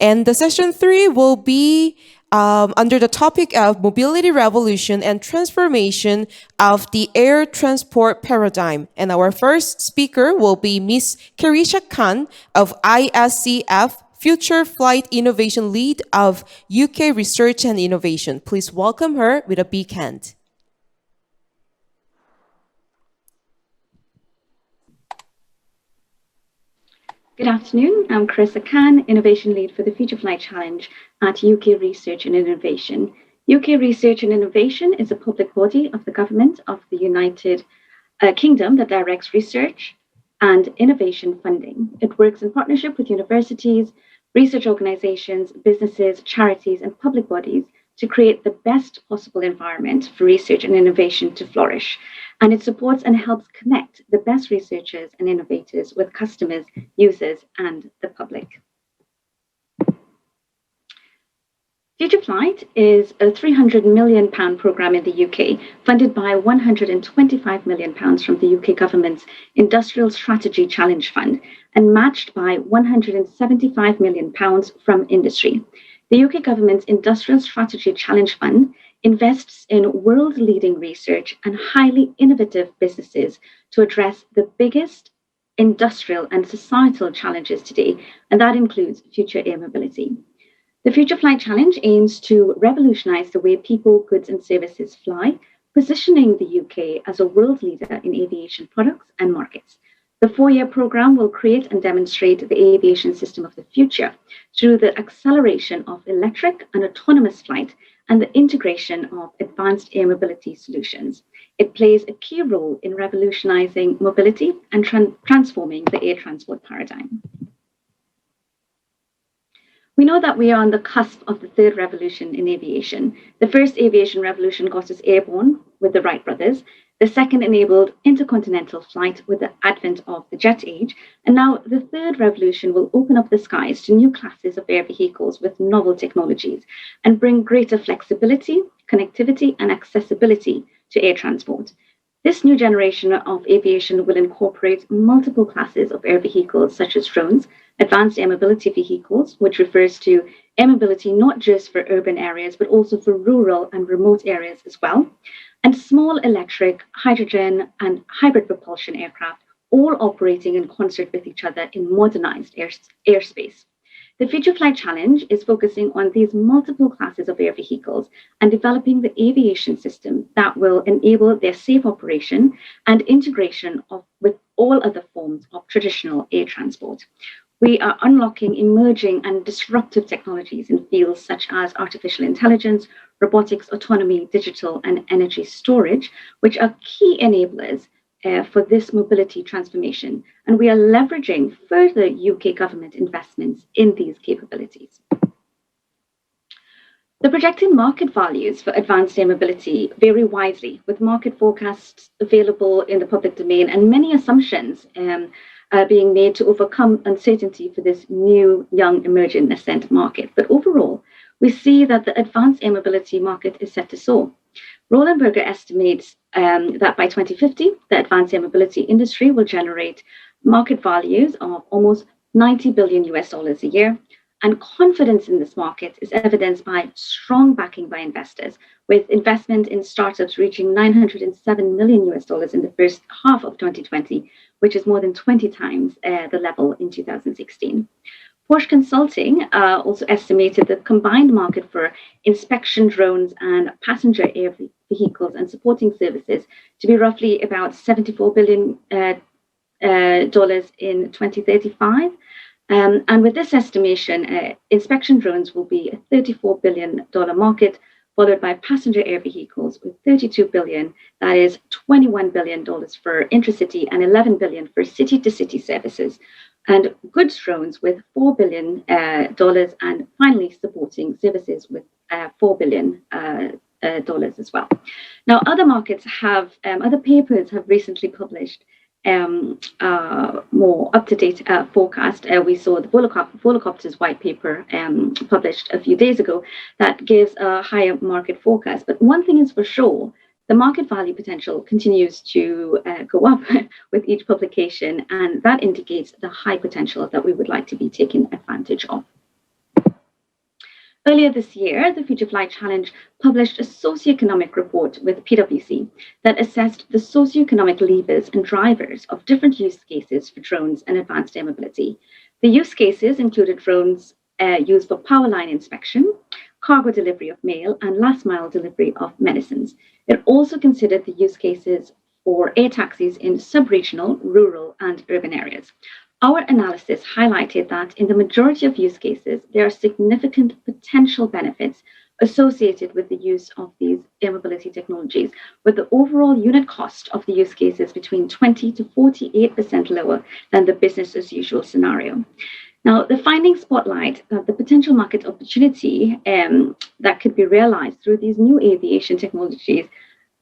And the session 3 will be under the topic of mobility revolution and transformation of the air transport paradigm. And our first speaker will be Miss Kerissa Kang of ISCF, Future Flight Innovation Lead of UK Research and Innovation. Please welcome her with a big hand. Good afternoon, I'm Kerissa Kang, Innovation Lead for the Future Flight Challenge at UK Research and Innovation. UK Research and Innovation is a public body of the government of the United Kingdom that directs research and innovation funding. It works in partnership with universities, research organizations, businesses, charities, and public bodies to create the best possible environment for research and innovation to flourish. And it supports and helps connect the best researchers and innovators with customers, users, and the public. Future Flight is a £300 million programme in the UK, funded by £125 million from the UK government's Industrial Strategy Challenge Fund, and matched by £175 million from industry. The UK government's Industrial Strategy Challenge Fund invests in world-leading research and highly innovative businesses to address the biggest industrial and societal challenges today, and that includes future air mobility. The Future Flight Challenge aims to revolutionise the way people, goods and services fly, positioning the UK as a world leader in aviation products and markets. The 4-year programme will create and demonstrate the aviation system of the future through the acceleration of electric and autonomous flight and the integration of advanced air mobility solutions. It plays a key role in revolutionising mobility and transforming the air transport paradigm. We know that we are on the cusp of the third revolution in aviation. The first aviation revolution got us airborne with the Wright brothers. The second enabled intercontinental flight with the advent of the jet age. And now the third revolution will open up the skies to new classes of air vehicles with novel technologies and bring greater flexibility, connectivity, and accessibility to air transport. This new generation of aviation will incorporate multiple classes of air vehicles such as drones, advanced air mobility vehicles, which refers to air mobility not just for urban areas, but also for rural and remote areas as well, and small electric, hydrogen, and hybrid propulsion aircraft, all operating in concert with each other in modernized airspace. The Future Flight Challenge is focusing on these multiple classes of air vehicles and developing the aviation system that will enable their safe operation and integration with all other forms of traditional air transport. We are unlocking emerging and disruptive technologies in fields such as artificial intelligence, robotics, autonomy, digital, and energy storage, which are key enablers for this mobility transformation. And we are leveraging further UK government investments in these capabilities. The projected market values for advanced air mobility vary widely, with market forecasts available in the public domain and many assumptions being made to overcome uncertainty for this new, young, emerging nascent market. But overall, we see that the advanced air mobility market is set to soar. Roland Berger estimates that by 2050, the advanced air mobility industry will generate market values of almost $90 billion a year. And confidence in this market is evidenced by strong backing by investors, with investment in startups reaching $907 million in the first half of 2020, which is more than 20 times the level in 2016. Porsche Consulting also estimated the combined market for inspection drones and passenger air vehicles and supporting services to be roughly about $74 billion in 2035. And with this estimation, inspection drones will be a $34 billion market, followed by passenger air vehicles with $32 billion. That is $21 billion for intracity and $11 billion for city-to-city services. And goods drones with $4 billion, and finally supporting services with $4 billion as well. Now, other markets have, other papers have recently published more up-to-date forecast. We saw the Volocopter's white paper published a few days ago that gives a higher market forecast. But one thing is for sure, the market value potential continues to go up with each publication, and that indicates the high potential that we would like to be taking advantage of. Earlier this year, the Future Flight Challenge published a socioeconomic report with PwC that assessed the socioeconomic levers and drivers of different use cases for drones and advanced air mobility. The use cases included drones used for power line inspection, cargo delivery of mail, and last mile delivery of medicines. It also considered the use cases for air taxis in sub-regional, rural, and urban areas. Our analysis highlighted that in the majority of use cases, there are significant potential benefits associated with the use of these air mobility technologies, with the overall unit cost of the use cases between 20 to 48% lower than the business as usual scenario. Now, the findings spotlight the potential market opportunity that could be realized through these new aviation technologies.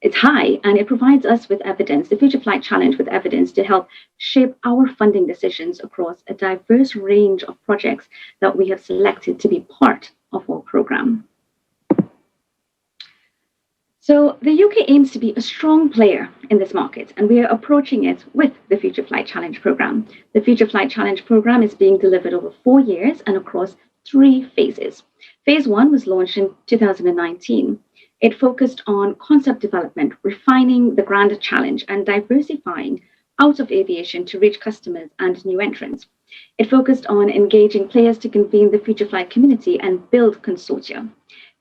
It's high, and it provides us with evidence, the Future Flight Challenge with evidence to help shape our funding decisions across a diverse range of projects that we have selected to be part of our program. So the UK aims to be a strong player in this market, and we are approaching it with the Future Flight Challenge program. The Future Flight Challenge program is being delivered over 4 years and across 3 phases. Phase 1 was launched in 2019. It focused on concept development, refining the grand challenge, and diversifying out of aviation to reach customers and new entrants. It focused on engaging players to convene the future flight community and build consortia.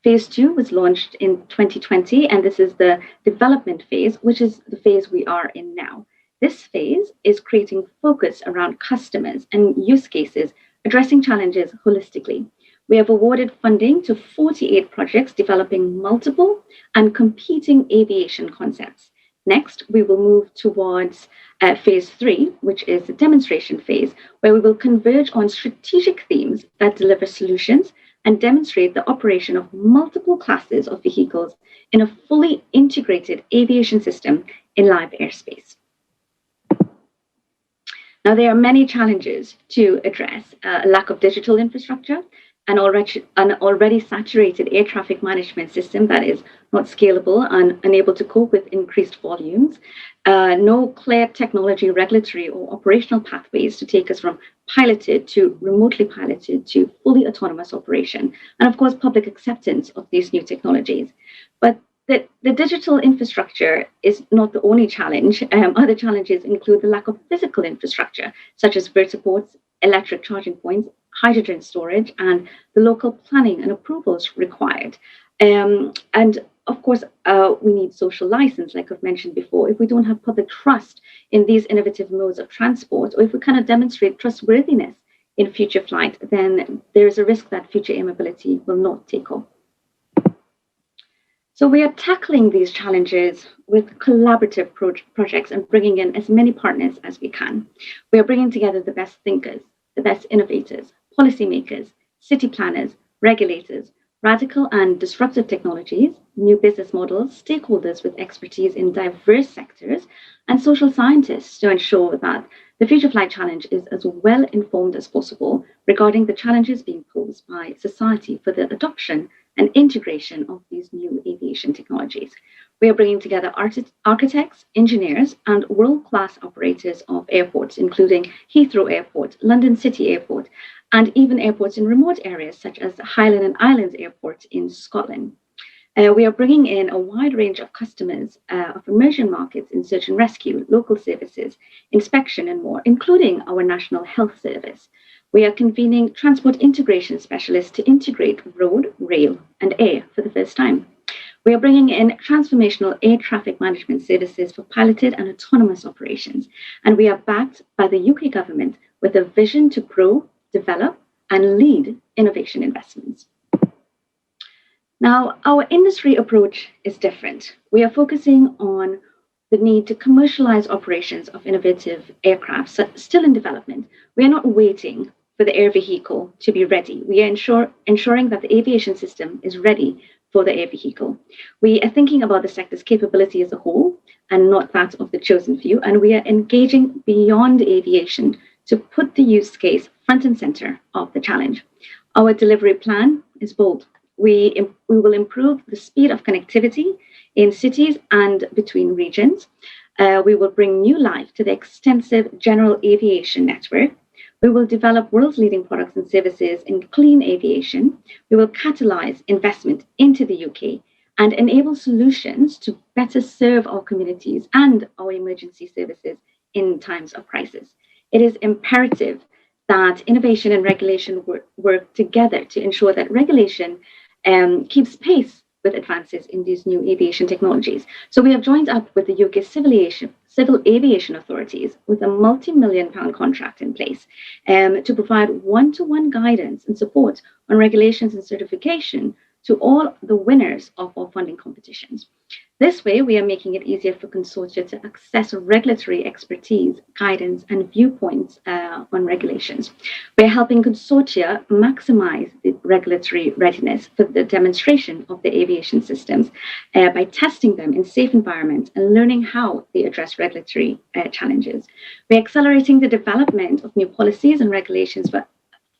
Phase 2 was launched in 2020, and this is the development phase, which is the phase we are in now. This phase is creating focus around customers and use cases, addressing challenges holistically. We have awarded funding to 48 projects developing multiple and competing aviation concepts. Next, we will move towards phase 3, which is the demonstration phase, where we will converge on strategic themes that deliver solutions and demonstrate the operation of multiple classes of vehicles in a fully integrated aviation system in live airspace. Now, there are many challenges to address: a lack of digital infrastructure, an already saturated air traffic management system that is not scalable and unable to cope with increased volumes, no clear technology, regulatory, or operational pathways to take us from piloted to remotely piloted to fully autonomous operation, and of course, public acceptance of these new technologies. But the digital infrastructure is not the only challenge. Other challenges include the lack of physical infrastructure, such as vertiports, electric charging points, hydrogen storage, and the local planning and approvals required. And of course, we need social license, like I've mentioned before. If we don't have public trust in these innovative modes of transport, or if we cannot demonstrate trustworthiness in future flight, then there is a risk that future air mobility will not take off. So we are tackling these challenges with collaborative projects and bringing in as many partners as we can. We are bringing together the best thinkers, the best innovators, policymakers, city planners, regulators, radical and disruptive technologies, new business models, stakeholders with expertise in diverse sectors, and social scientists to ensure that the Future Flight Challenge is as well informed as possible regarding the challenges being posed by society for the adoption and integration of these new aviation technologies. We are bringing together architects, engineers, and world-class operators of airports, including Heathrow Airport, London City Airport, and even airports in remote areas such as the Highland and Islands Airport in Scotland. We are bringing in a wide range of customers of emerging markets in search and rescue, local services, inspection, and more, including our National Health Service. We are convening transport integration specialists to integrate road, rail, and air for the first time. We are bringing in transformational air traffic management services for piloted and autonomous operations. And we are backed by the UK government with a vision to grow, develop, and lead innovation investments. Now, our industry approach is different. We are focusing on the need to commercialize operations of innovative aircraft still in development. We are not waiting for the air vehicle to be ready. We are ensuring that the aviation system is ready for the air vehicle. We are thinking about the sector's capability as a whole and not that of the chosen few, and we are engaging beyond aviation to put the use case front and center of the challenge. Our delivery plan is bold. We will improve the speed of connectivity in cities and between regions. We will bring new life to the extensive general aviation network. We will develop world's leading products and services in clean aviation. We will catalyze investment into the UK and enable solutions to better serve our communities and our emergency services in times of crisis. It is imperative that innovation and regulation work together to ensure that regulation keeps pace with advances in these new aviation technologies. So we have joined up with the UK Civil Aviation Authorities with a multi-million-pound contract in place to provide one-to-one guidance and support on regulations and certification to all the winners of our funding competitions. This way, we are making it easier for consortia to access regulatory expertise, guidance, and viewpoints on regulations. We are helping consortia maximize the regulatory readiness for the demonstration of the aviation systems by testing them in safe environments and learning how they address regulatory challenges. We're accelerating the development of new policies and regulations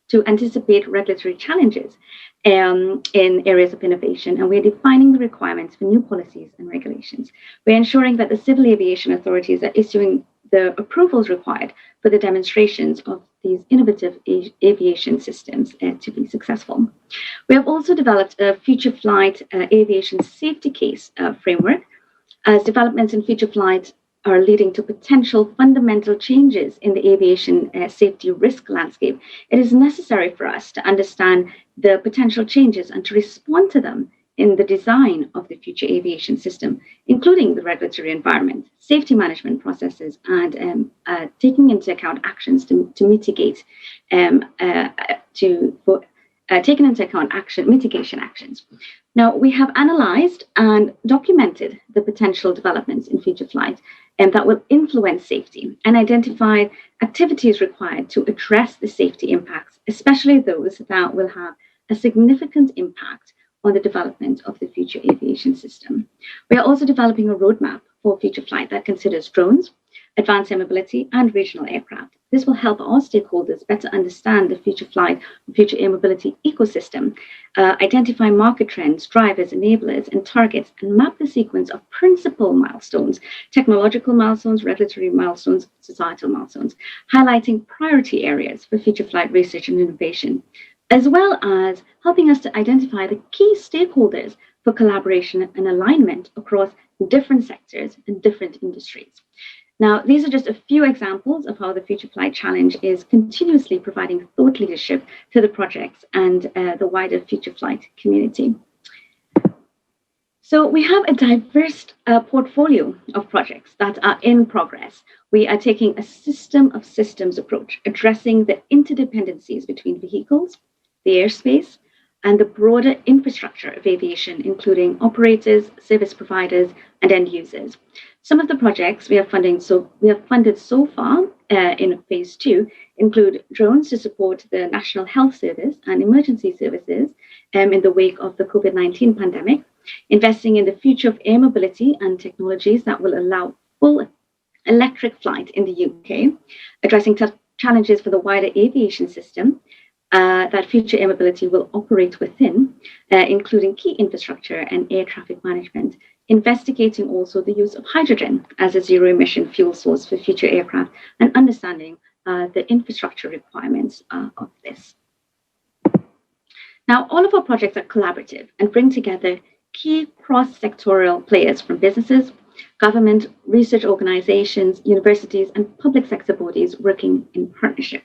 to anticipate regulatory challenges in areas of innovation, and we're defining the requirements for new policies and regulations. We're ensuring that the civil aviation authorities are issuing the approvals required for the demonstrations of these innovative aviation systems to be successful. We have also developed a future flight aviation safety case framework, as developments in future flight are leading to potential fundamental changes in the aviation safety risk landscape. It is necessary for us to understand the potential changes and to respond to them in the design of the future aviation system, including the regulatory environment, safety management processes, and taking into account actions to mitigate, taking into account mitigation actions. Now, we have analyzed and documented the potential developments in future flight that will influence safety and identified activities required to address the safety impacts, especially those that will have a significant impact on the development of the future aviation system. We are also developing a roadmap for future flight that considers drones, advanced air mobility, and regional aircraft. This will help our stakeholders better understand the future flight, future air mobility ecosystem, identify market trends, drivers, enablers, and targets, and map the sequence of principal milestones, technological milestones, regulatory milestones, societal milestones, highlighting priority areas for future flight research and innovation, as well as helping us to identify the key stakeholders for collaboration and alignment across different sectors and different industries. Now, these are just a few examples of how the Future Flight Challenge is continuously providing thought leadership to the projects and the wider Future Flight community. So we have a diverse portfolio of projects that are in progress. We are taking a system of systems approach, addressing the interdependencies between vehicles, the airspace, and the broader infrastructure of aviation, including operators, service providers, and end users. Some of the projects we have funded so far in phase 2 include drones to support the National Health Service and emergency services in the wake of the COVID-19 pandemic, investing in the future of air mobility and technologies that will allow full electric flight in the UK, addressing challenges for the wider aviation system that future air mobility will operate within, including key infrastructure and air traffic management, investigating also the use of hydrogen as a zero-emission fuel source for future aircraft, and understanding the infrastructure requirements of this. Now, all of our projects are collaborative and bring together key cross-sectorial players from businesses, government, research organizations, universities, and public sector bodies working in partnership.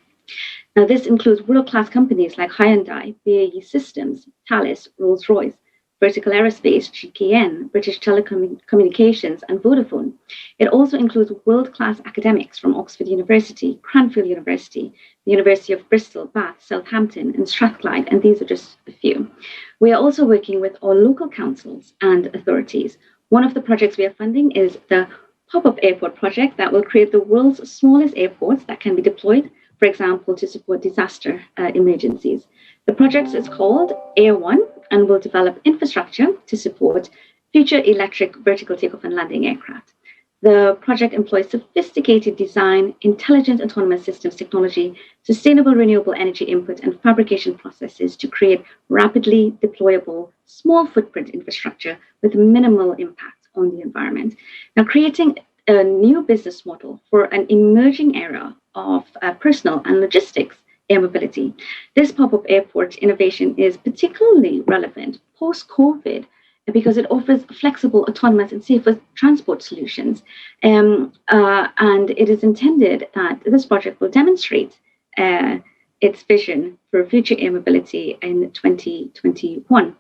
Now, this includes world-class companies like Hyundai, BAE Systems, Thales, Rolls-Royce, Vertical Aerospace, GKN, British Telecommunications, and Vodafone. It also includes world-class academics from Oxford University, Cranfield University, the University of Bristol, Bath, Southampton, and Strathclyde, and these are just a few. We are also working with our local councils and authorities. One of the projects we are funding is the pop-up airport project that will create the world's smallest airports that can be deployed, for example, to support disaster emergencies. The project is called Air One and will develop infrastructure to support future electric vertical takeoff and landing aircraft. The project employs sophisticated design, intelligent autonomous systems technology, sustainable renewable energy input, and fabrication processes to create rapidly deployable, small footprint infrastructure with minimal impact on the environment. Now, creating a new business model for an emerging era of personal and logistics air mobility. This pop-up airport innovation is particularly relevant post-COVID because it offers flexible, autonomous, and safer transport solutions. And it is intended that this project will demonstrate its vision for future air mobility in 2021.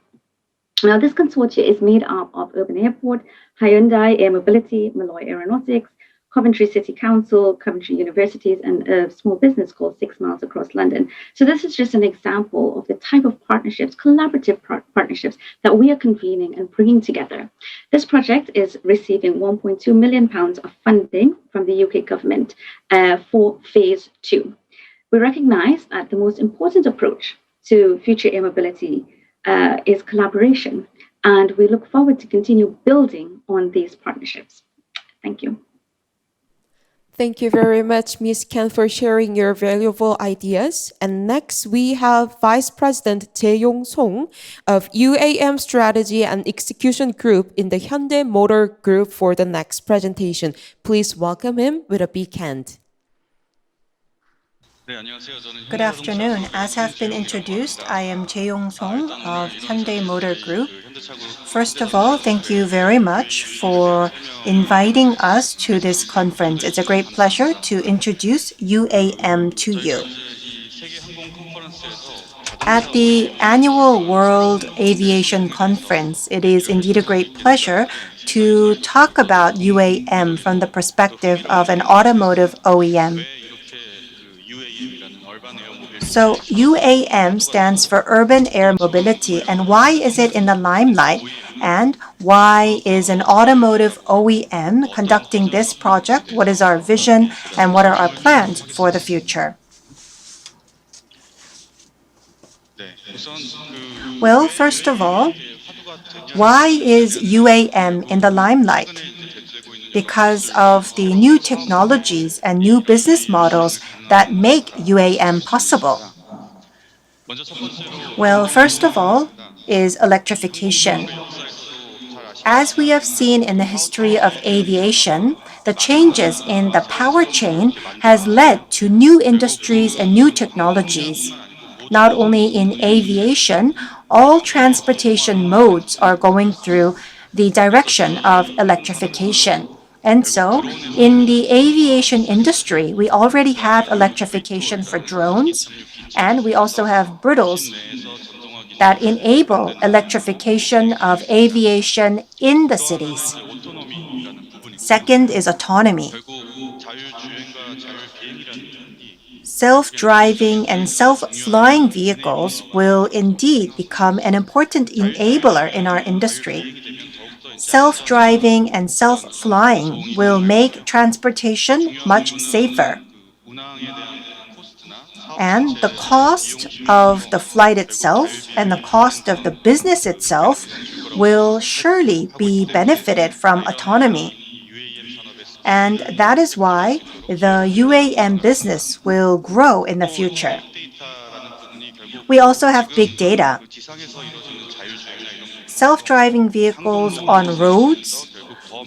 Now, this consortium is made up of Urban Airport, Hyundai Air Mobility, Malloy Aeronautics, Coventry City Council, Coventry Universities, and a small business called 6 Miles Across London. So this is just an example of the type of partnerships, collaborative partnerships that we are convening and bringing together. This project is receiving £1.2 million of funding from the UK government for phase 2. We recognise that the most important approach to future air mobility is collaboration, and we look forward to continue building on these partnerships. Thank you. Thank you very much, Ms. Kang, for sharing your valuable ideas. And next, we have Vice President Jaeyong of UAM Strategy and Execution Group in the Hyundai Motor Group for the next presentation. Please welcome him with a big hand. Good afternoon. As have been introduced, I am Jaeyong of Hyundai Motor Group. First of all, thank you very much for inviting us to this conference. It's a great pleasure to introduce UAM to you. At the annual World Aviation Conference, it is indeed a great pleasure to talk about UAM from the perspective of an automotive OEM. So UAM stands for Urban Air Mobility, and why is it in the limelight? And why is an automotive OEM conducting this project? What is our vision and what are our plans for the future? Well, first of all, why is UAM in the limelight? Because of the new technologies and new business models that make UAM possible. Well, first of all is electrification. As we have seen in the history of aviation, the changes in the power chain has led to new industries and new technologies. Not only in aviation, all transportation modes are going through the direction of electrification. And so, in the aviation industry, we already have electrification for drones, and we also have brittles that enable electrification of aviation in the cities. Second is autonomy. Self-driving and self-flying vehicles will indeed become an important enabler in our industry. Self-driving and self-flying will make transportation much safer. And the cost of the flight itself and the cost of the business itself will surely be benefited from autonomy. And that is why the UAM business will grow in the future. We also have big data. Self-driving vehicles on roads,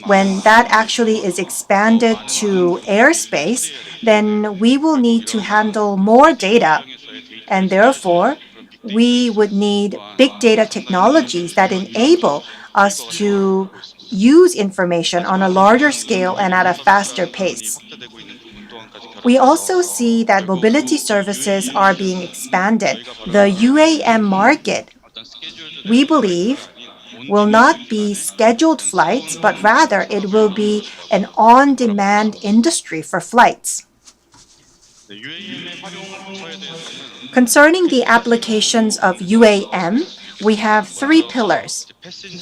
when that actually is expanded to airspace, then we will need to handle more data. And therefore, we would need big data technologies that enable us to use information on a larger scale and at a faster pace. We also see that mobility services are being expanded. The UAM market, we believe, will not be scheduled flights, but rather it will be an on-demand industry for flights. Concerning the applications of UAM, we have 3 pillars.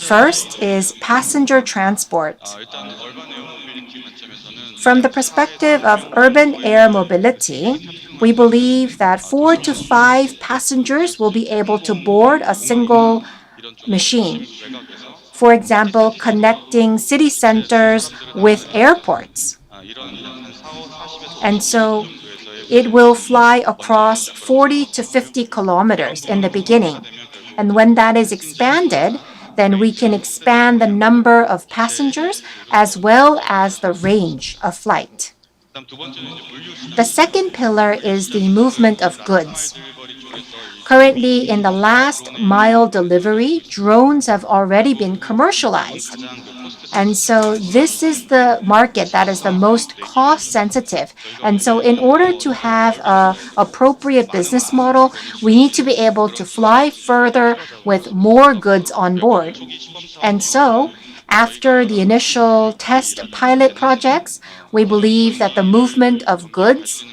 First is passenger transport. From the perspective of urban air mobility, we believe that 4 to 5 passengers will be able to board a single machine. For example, connecting city centers with airports. And so it will fly across 40 to 50 kilometers in the beginning. And when that is expanded, then we can expand the number of passengers as well as the range of flight. The second pillar is the movement of goods. Currently, in the last mile delivery, drones have already been commercialized. And so this is the market that is the most cost sensitive. And so in order to have an appropriate business model, we need to be able to fly further with more goods on board. And so after the initial test pilot projects, we believe that the movement of goods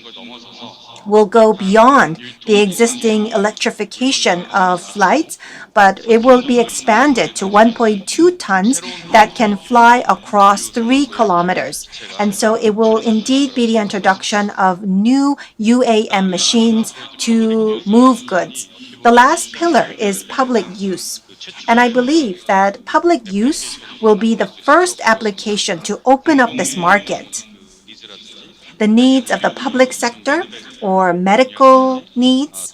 will go beyond the existing electrification of flights, but it will be expanded to 1.2 tons that can fly across 3 kilometers. And so it will indeed be the introduction of new UAM machines to move goods. The last pillar is public use. And I believe that public use will be the first application to open up this market. The needs of the public sector or medical needs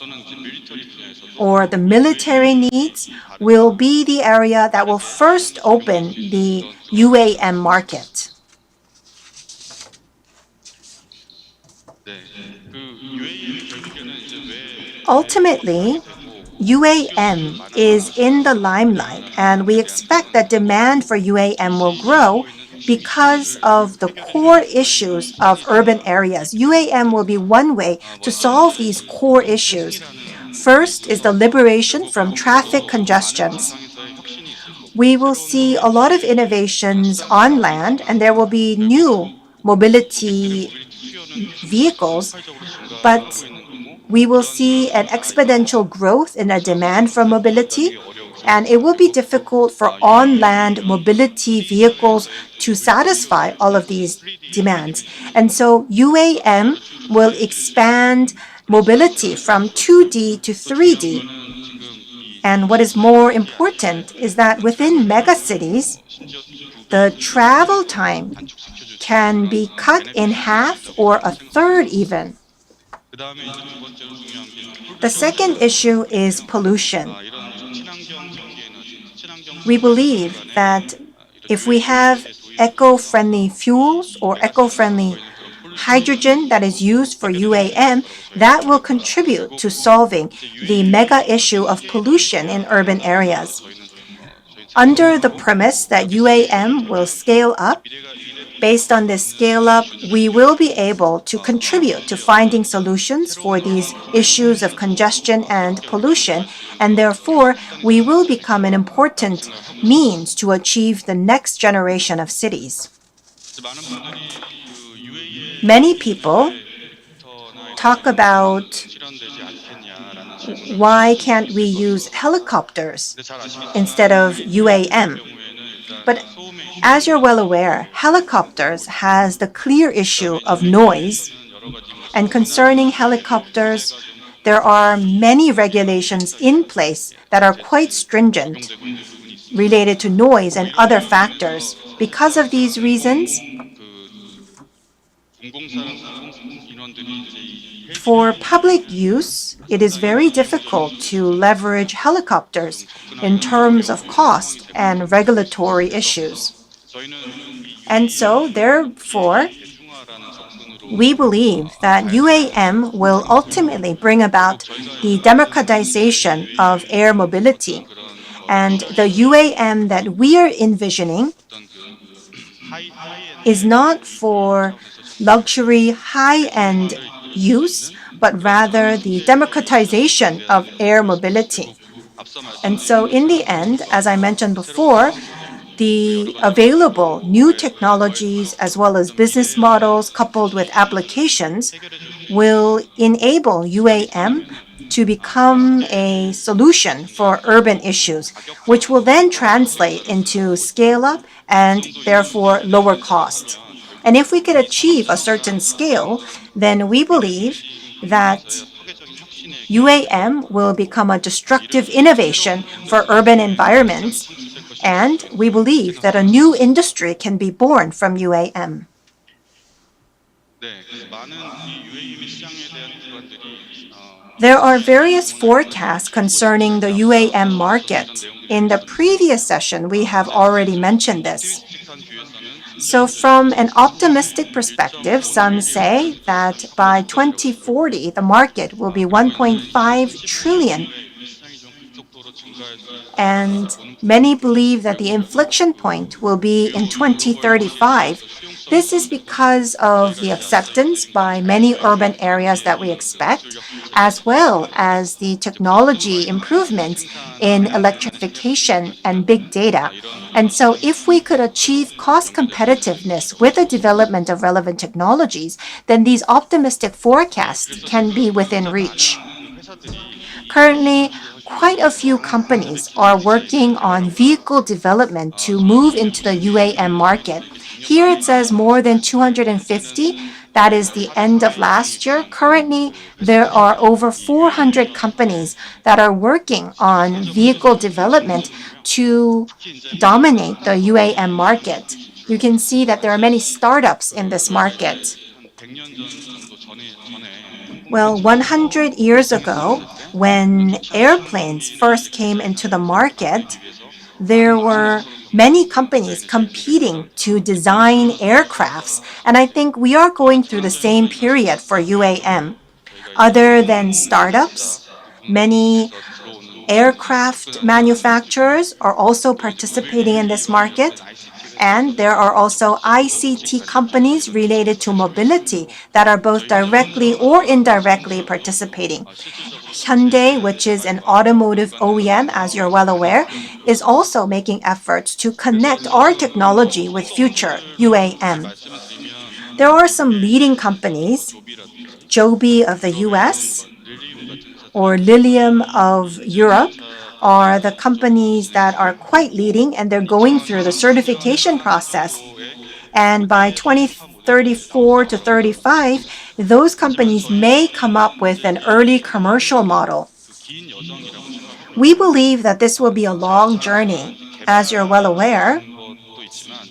or the military needs will be the area that will first open the UAM market. Ultimately, UAM is in the limelight, and we expect that demand for UAM will grow because of the core issues of urban areas. UAM will be one way to solve these core issues. First is the liberation from traffic congestions. We will see a lot of innovations on land, and there will be new mobility vehicles, but we will see an exponential growth in a demand for mobility, and it will be difficult for on-land mobility vehicles to satisfy all of these demands. And so UAM will expand mobility from 2D to 3D. And what is more important is that within megacities, the travel time can be cut in half or a third even. The second issue is pollution. We believe that if we have eco-friendly fuels or eco-friendly hydrogen that is used for UAM, that will contribute to solving the mega issue of pollution in urban areas. Under the premise that UAM will scale up, based on this scale up, we will be able to contribute to finding solutions for these issues of congestion and pollution, and therefore we will become an important means to achieve the next generation of cities. Many people talk about why can't we use helicopters instead of UAM? But as you're well aware, helicopters has the clear issue of noise. And concerning helicopters, there are many regulations in place that are quite stringent related to noise and other factors. Because of these reasons, for public use, it is very difficult to leverage helicopters in terms of cost and regulatory issues. And so, therefore, we believe that UAM will ultimately bring about the democratization of air mobility. And the UAM that we are envisioning is not for luxury high-end use, but rather the democratization of air mobility. And so in the end, as I mentioned before, the available new technologies as well as business models coupled with applications will enable UAM to become a solution for urban issues, which will then translate into scale up and therefore lower cost. And if we could achieve a certain scale, then we believe that UAM will become a destructive innovation for urban environments, and we believe that a new industry can be born from UAM. There are various forecasts concerning the UAM market. In the previous session, we have already mentioned this. So from an optimistic perspective, some say that by 2040, the market will be 1.5 trillion. And many believe that the inflection point will be in 2035. This is because of the acceptance by many urban areas that we expect, as well as the technology improvements in electrification and big data. And so if we could achieve cost competitiveness with the development of relevant technologies, then these optimistic forecasts can be within reach. Currently, quite a few companies are working on vehicle development to move into the UAM market. Here it says more than 250. That is the end of last year. Currently, there are over 400 companies that are working on vehicle development to dominate the UAM market. You can see that there are many startups in this market. Well, 100 years ago, when airplanes first came into the market, there were many companies competing to design aircrafts, and I think we are going through the same period for UAM. Other than startups, many aircraft manufacturers are also participating in this market. And there are also ICT companies related to mobility that are both directly or indirectly participating. Hyundai, which is an automotive OEM, as you're well aware, is also making efforts to connect our technology with future UAM. There are some leading companies, Joby of the US or Lilium of Europe, are the companies that are quite leading, and they're going through the certification process. And by 2034 to 35, those companies may come up with an early commercial model. We believe that this will be a long journey. As you're well aware,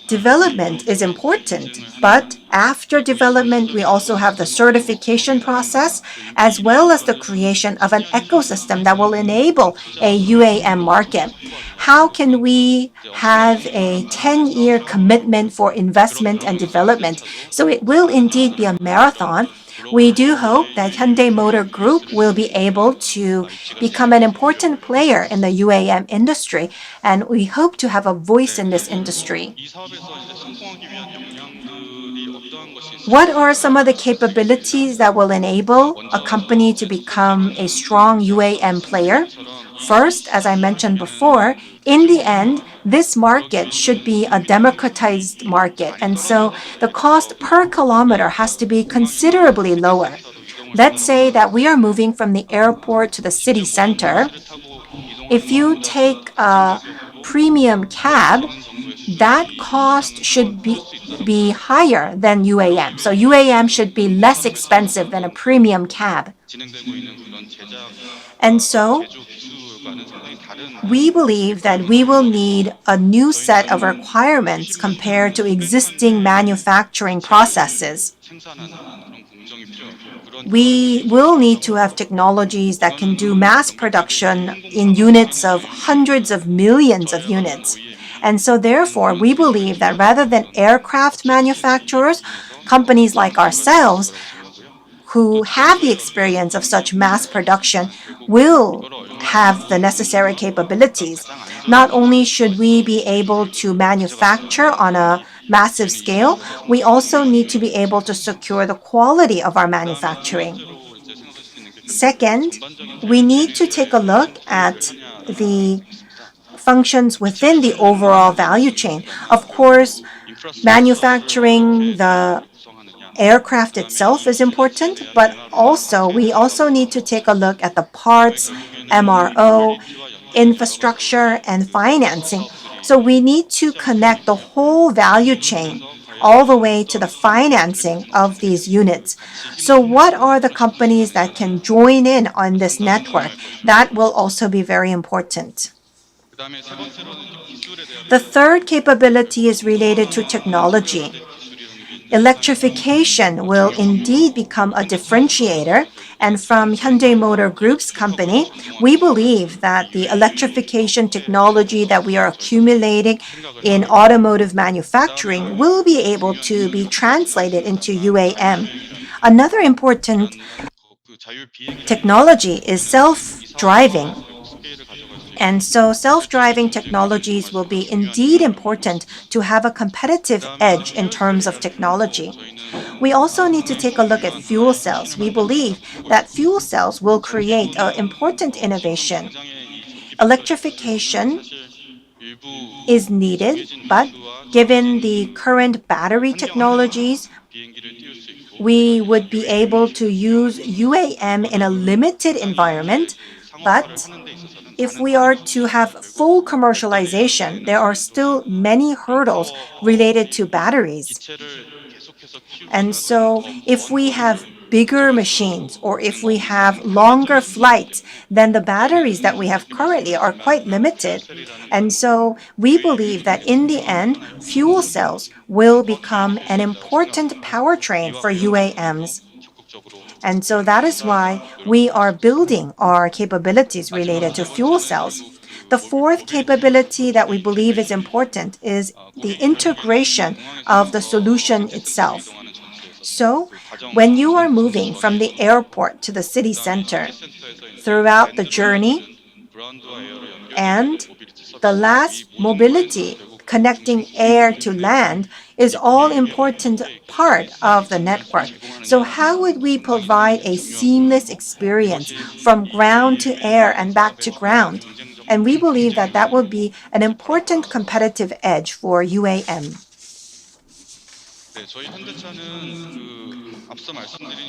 development is important, but after development, we also have the certification process, as well as the creation of an ecosystem that will enable a UAM market. How can we have a 10-year commitment for investment and development? So it will indeed be a marathon. We do hope that Hyundai Motor Group will be able to become an important player in the UAM industry, and we hope to have a voice in this industry. What are some of the capabilities that will enable a company to become a strong UAM player? First, as I mentioned before, in the end, this market should be a democratized market, and so the cost per kilometer has to be considerably lower. Let's say that we are moving from the airport to the city center. If you take a premium cab, that cost should be higher than UAM. So UAM should be less expensive than a premium cab. And so we believe that we will need a new set of requirements compared to existing manufacturing processes. We will need to have technologies that can do mass production in units of hundreds of millions of units. And so therefore, we believe that rather than aircraft manufacturers, companies like ourselves who have the experience of such mass production will have the necessary capabilities. Not only should we be able to manufacture on a massive scale, we also need to be able to secure the quality of our manufacturing. Second, we need to take a look at the functions within the overall value chain. Of course, manufacturing the aircraft itself is important, but we also need to take a look at the parts, MRO, infrastructure, and financing. So we need to connect the whole value chain all the way to the financing of these units. So what are the companies that can join in on this network? That will also be very important. The third capability is related to technology. Electrification will indeed become a differentiator, and from Hyundai Motor Group's company, we believe that the electrification technology that we are accumulating in automotive manufacturing will be able to be translated into UAM. Another important technology is self-driving. And so self-driving technologies will be indeed important to have a competitive edge in terms of technology. We also need to take a look at fuel cells. We believe that fuel cells will create an important innovation. Electrification is needed, but given the current battery technologies, we would be able to use UAM in a limited environment, but if we are to have full commercialization, there are still many hurdles related to batteries. And so, if we have bigger machines or if we have longer flights, then the batteries that we have currently are quite limited. And so, we believe that in the end, fuel cells will become an important powertrain for UAMs. And so that is why we are building our capabilities related to fuel cells. The fourth capability that we believe is important is the integration of the solution itself. So, when you are moving from the airport to the city center, throughout the journey and the last mobility connecting air to land is all important part of the network. So how would we provide a seamless experience from ground to air and back to ground? And we believe that that will be an important competitive edge for UAM.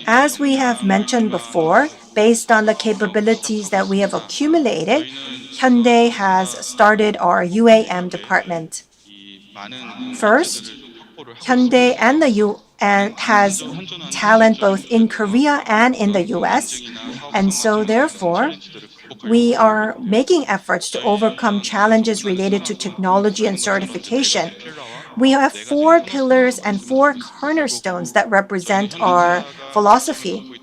As we have mentioned before, based on the capabilities that we have accumulated, Hyundai has started our UAM department. First, Hyundai and the UN has talent both in Korea and in the US, and so therefore we are making efforts to overcome challenges related to technology and certification. We have four pillars and four cornerstones that represent our philosophy.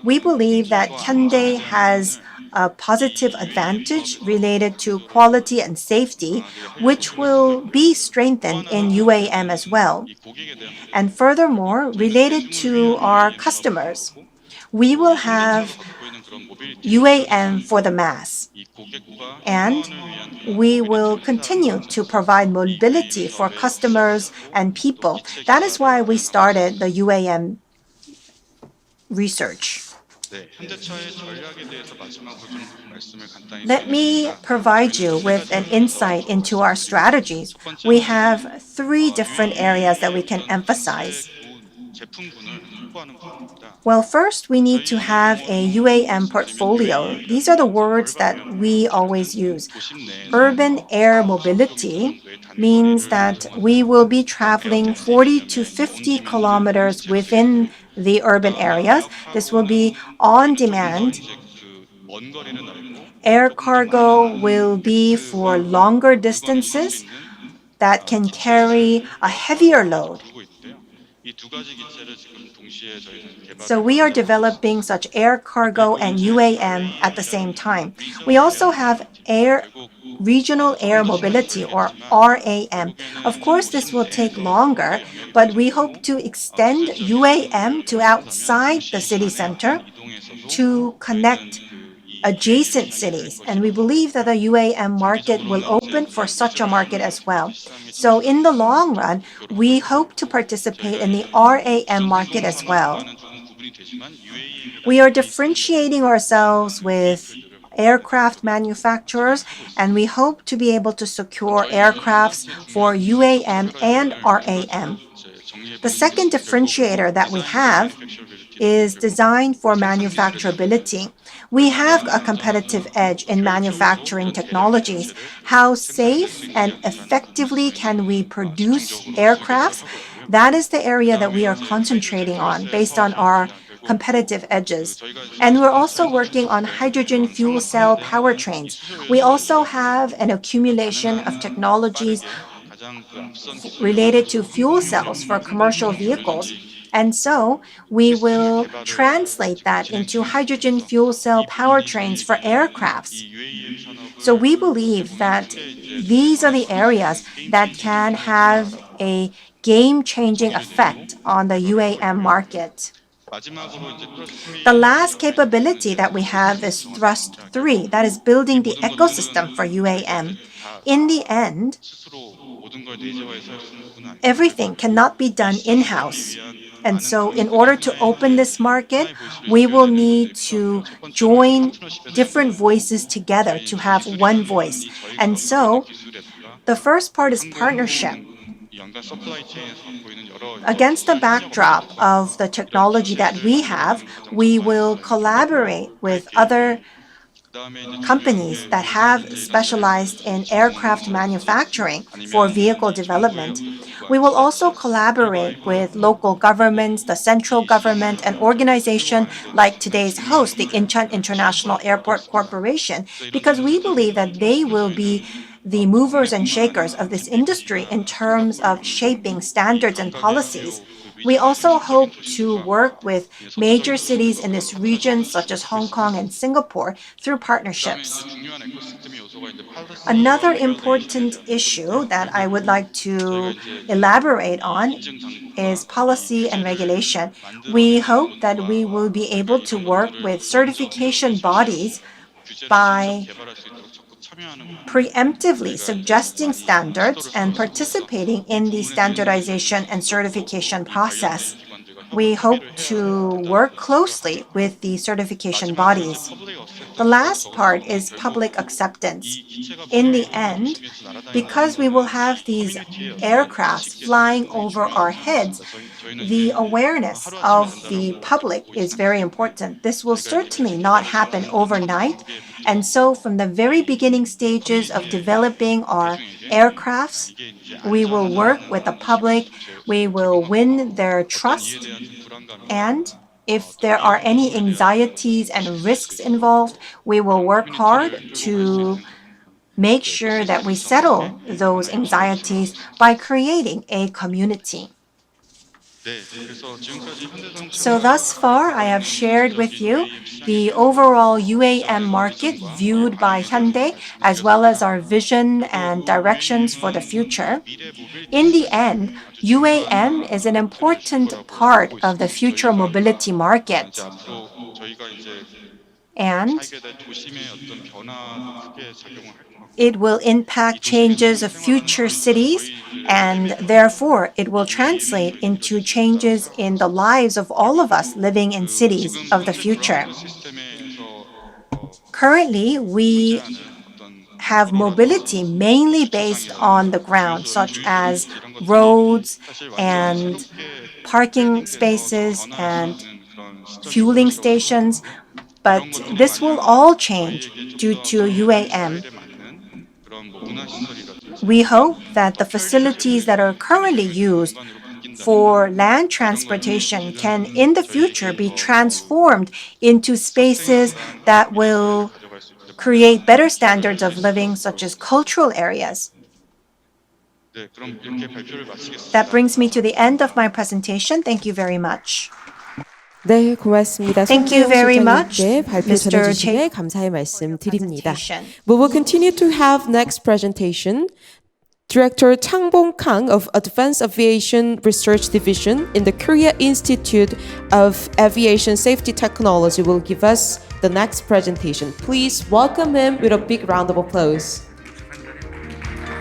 We believe that Hyundai has a positive advantage related to quality and safety, which will be strengthened in UAM as well. And furthermore, related to our customers, we will have UAM for the mass. And we will continue to provide mobility for customers and people. That is why we started the UAM research. Let me provide you with an insight into our strategies. We have three different areas that we can emphasize. Well, first, we need to have a UAM portfolio. These are the words that we always use. Urban air mobility means that we will be traveling 40 to 50 kilometers within the urban areas. This will be on demand. Air cargo will be for longer distances that can carry a heavier load. So we are developing such air cargo and UAM at the same time. We also have regional air mobility or RAM. Of course, this will take longer, but we hope to extend UAM to outside the city center to connect adjacent cities, and we believe that the UAM market will open for such a market as well. So in the long run, we hope to participate in the RAM market as well. We are differentiating ourselves with aircraft manufacturers, and we hope to be able to secure aircrafts for UAM and RAM. The second differentiator that we have is designed for manufacturability. We have a competitive edge in manufacturing technologies. How safe and effectively can we produce aircrafts? That is the area that we are concentrating on based on our competitive edges. And we're also working on hydrogen fuel cell powertrains. We also have an accumulation of technologies related to fuel cells for commercial vehicles. And so we will translate that into hydrogen fuel cell powertrains for aircrafts. So we believe that these are the areas that can have a game-changing effect on the UAM market. The last capability that we have is Thrust 3, that is building the ecosystem for UAM. In the end, everything cannot be done in-house. And so in order to open this market, we will need to join different voices together to have one voice. And so the first part is partnership. Against the backdrop of the technology that we have, we will collaborate with other companies that have specialized in aircraft manufacturing for vehicle development. We will also collaborate with local governments, the central government, and organizations like today's host, the Incheon International Airport Corporation, because we believe that they will be the movers and shakers of this industry in terms of shaping standards and policies. We also hope to work with major cities in this region, such as Hong Kong and Singapore, through partnerships. Another important issue that I would like to elaborate on is policy and regulation. We hope that we will be able to work with certification bodies by preemptively suggesting standards and participating in the standardization and certification process. We hope to work closely with the certification bodies. The last part is public acceptance. In the end, because we will have these aircrafts flying over our heads, the awareness of the public is very important. This will certainly not happen overnight. And so from the very beginning stages of developing our aircrafts, we will work with the public, we will win their trust, and if there are any anxieties and risks involved, we will work hard to make sure that we settle those anxieties by creating a community. So thus far, I have shared with you the overall UAM market viewed by Hyundai, as well as our vision and directions for the future. In the end, UAM is an important part of the future mobility market. And it will impact changes of future cities, and therefore it will translate into changes in the lives of all of us living in cities of the future. Currently, we have mobility mainly based on the ground, such as roads and parking spaces and fueling stations, but this will all change due to UAM. We hope that the facilities that are currently used for land transportation can in the future be transformed into spaces that will create better standards of living, such as cultural areas. That brings me to the end of my presentation. Thank you very much. 네, 고맙습니다. Thank you very much, 실장님께 발표 Mr. 전해주심에 감사의 말씀 드립니다. presentation. We will continue to have next presentation. Director Chang Kang of Advanced Aviation Research Division in the Korea Institute of Aviation Safety Technology will give us the next presentation. Please welcome him with a big round of applause.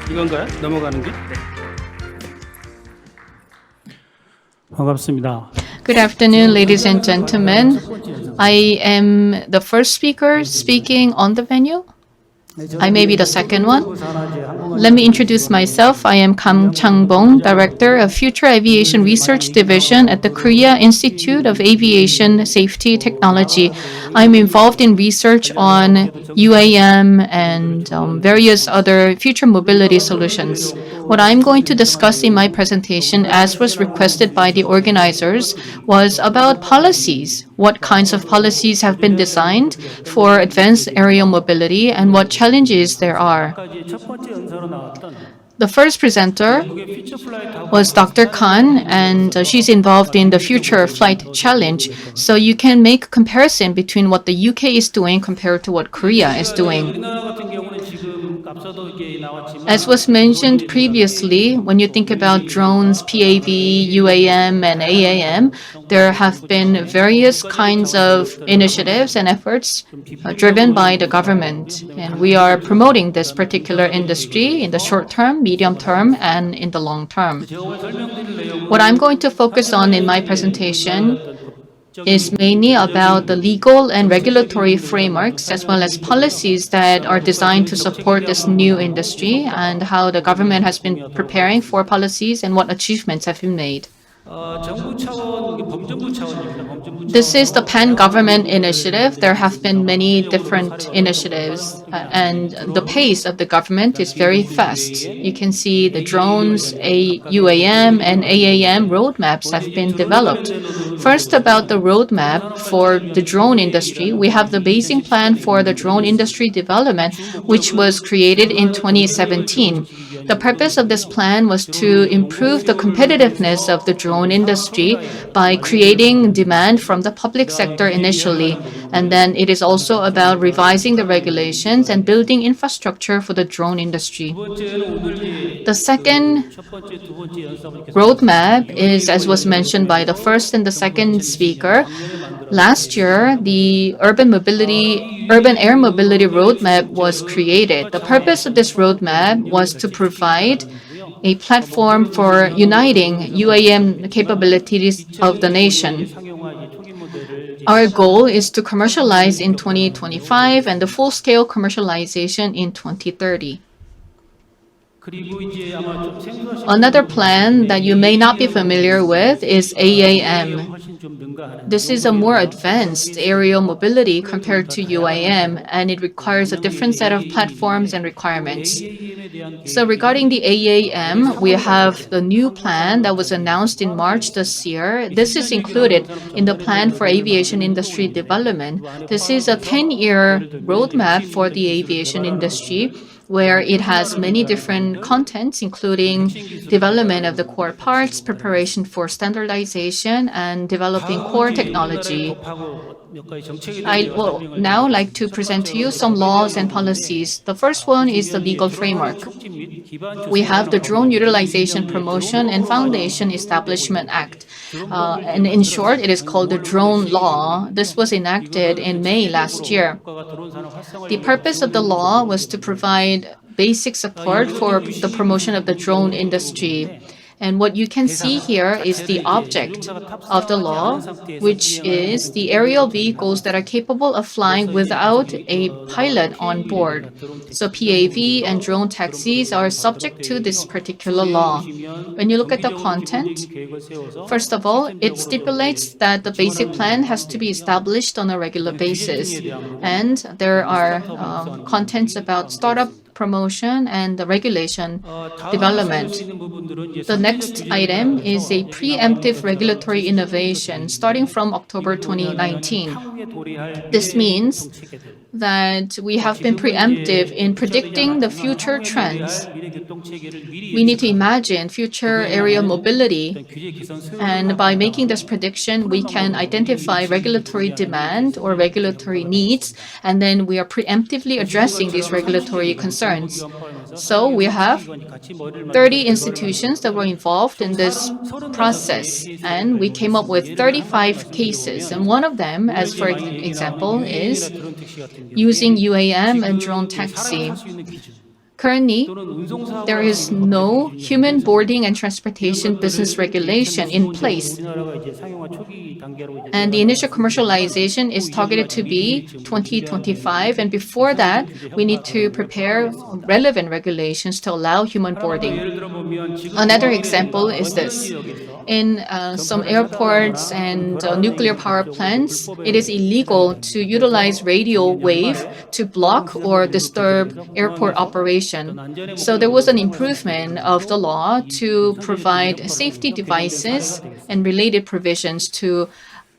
이건가요? 넘어가는 게? 반갑습니다. Good afternoon, ladies and gentlemen. I am the first speaker speaking on the venue. I may be the second one. Let me introduce myself. I am Chang Bong, Director of Future Aviation Research Division at the Korea Institute of Aviation Safety Technology. I'm involved in research on UAM and various other future mobility solutions. What I'm going to discuss in my presentation, as was requested by the organizers, was about policies. What kinds of policies have been designed for advanced aerial mobility and what challenges there are. The first presenter was Dr. Kang, and she's involved in the Future Flight Challenge. So you can make a comparison between what the UK is doing compared to what Korea is doing. As was mentioned previously, when you think about drones, PAV, UAM, and AAM, there have been various kinds of initiatives and efforts driven by the government. And we are promoting this particular industry in the short term, medium term, and in the long term. What I'm going to focus on in my presentation is mainly about the legal and regulatory frameworks as well as policies that are designed to support this new industry and how the government has been preparing for policies and what achievements have been made. This is the pan-government initiative. There have been many different initiatives, and the pace of the government is very fast. You can see the drones, UAM, and AAM roadmaps have been developed. First, about the roadmap for the drone industry, we have the basic plan for the drone industry development, which was created in 2017. The purpose of this plan was to improve the competitiveness of the drone industry by creating demand from the public sector initially. And then it is also about revising the regulations and building infrastructure for the drone industry. The second roadmap is, as was mentioned by the first and the second speaker, last year, the urban air mobility roadmap was created. The purpose of this roadmap was to provide a platform for uniting UAM capabilities of the nation. Our goal is to commercialize in 2025 and the full-scale commercialization in 2030. Another plan that you may not be familiar with is AAM. This is a more advanced aerial mobility compared to UAM, and it requires a different set of platforms and requirements. So regarding the AAM, we have the new plan that was announced in March this year. This is included in the plan for aviation industry development. This is a 10-year roadmap for the aviation industry, where it has many different contents, including development of the core parts, preparation for standardization, and developing core technology. I will now like to present to you some laws and policies. The first one is the legal framework. We have the Drone Utilization Promotion and Foundation Establishment Act. And in short, it is called the Drone Law. This was enacted in May last year. The purpose of the law was to provide basic support for the promotion of the drone industry. And what you can see here is the object of the law, which is the aerial vehicles that are capable of flying without a pilot on board. So PAV and drone taxis are subject to this particular law. When you look at the content, first of all, it stipulates that the basic plan has to be established on a regular basis. And there are contents about startup promotion and the regulation development. The next item is a preemptive regulatory innovation starting from October 2019. This means that we have been preemptive in predicting the future trends. We need to imagine future aerial mobility, and by making this prediction, we can identify regulatory demand or regulatory needs, and then we are preemptively addressing these regulatory concerns. So we have 30 institutions that were involved in this process, and we came up with 35 cases. And one of them, as for example, is using UAM and drone taxi. Currently, there is no human boarding and transportation business regulation in place. And the initial commercialization is targeted to be 2025. And before that, we need to prepare relevant regulations to allow human boarding. Another example is this. In some airports and nuclear power plants, it is illegal to utilize radio wave to block or disturb airport operation. So there was an improvement of the law to provide safety devices and related provisions to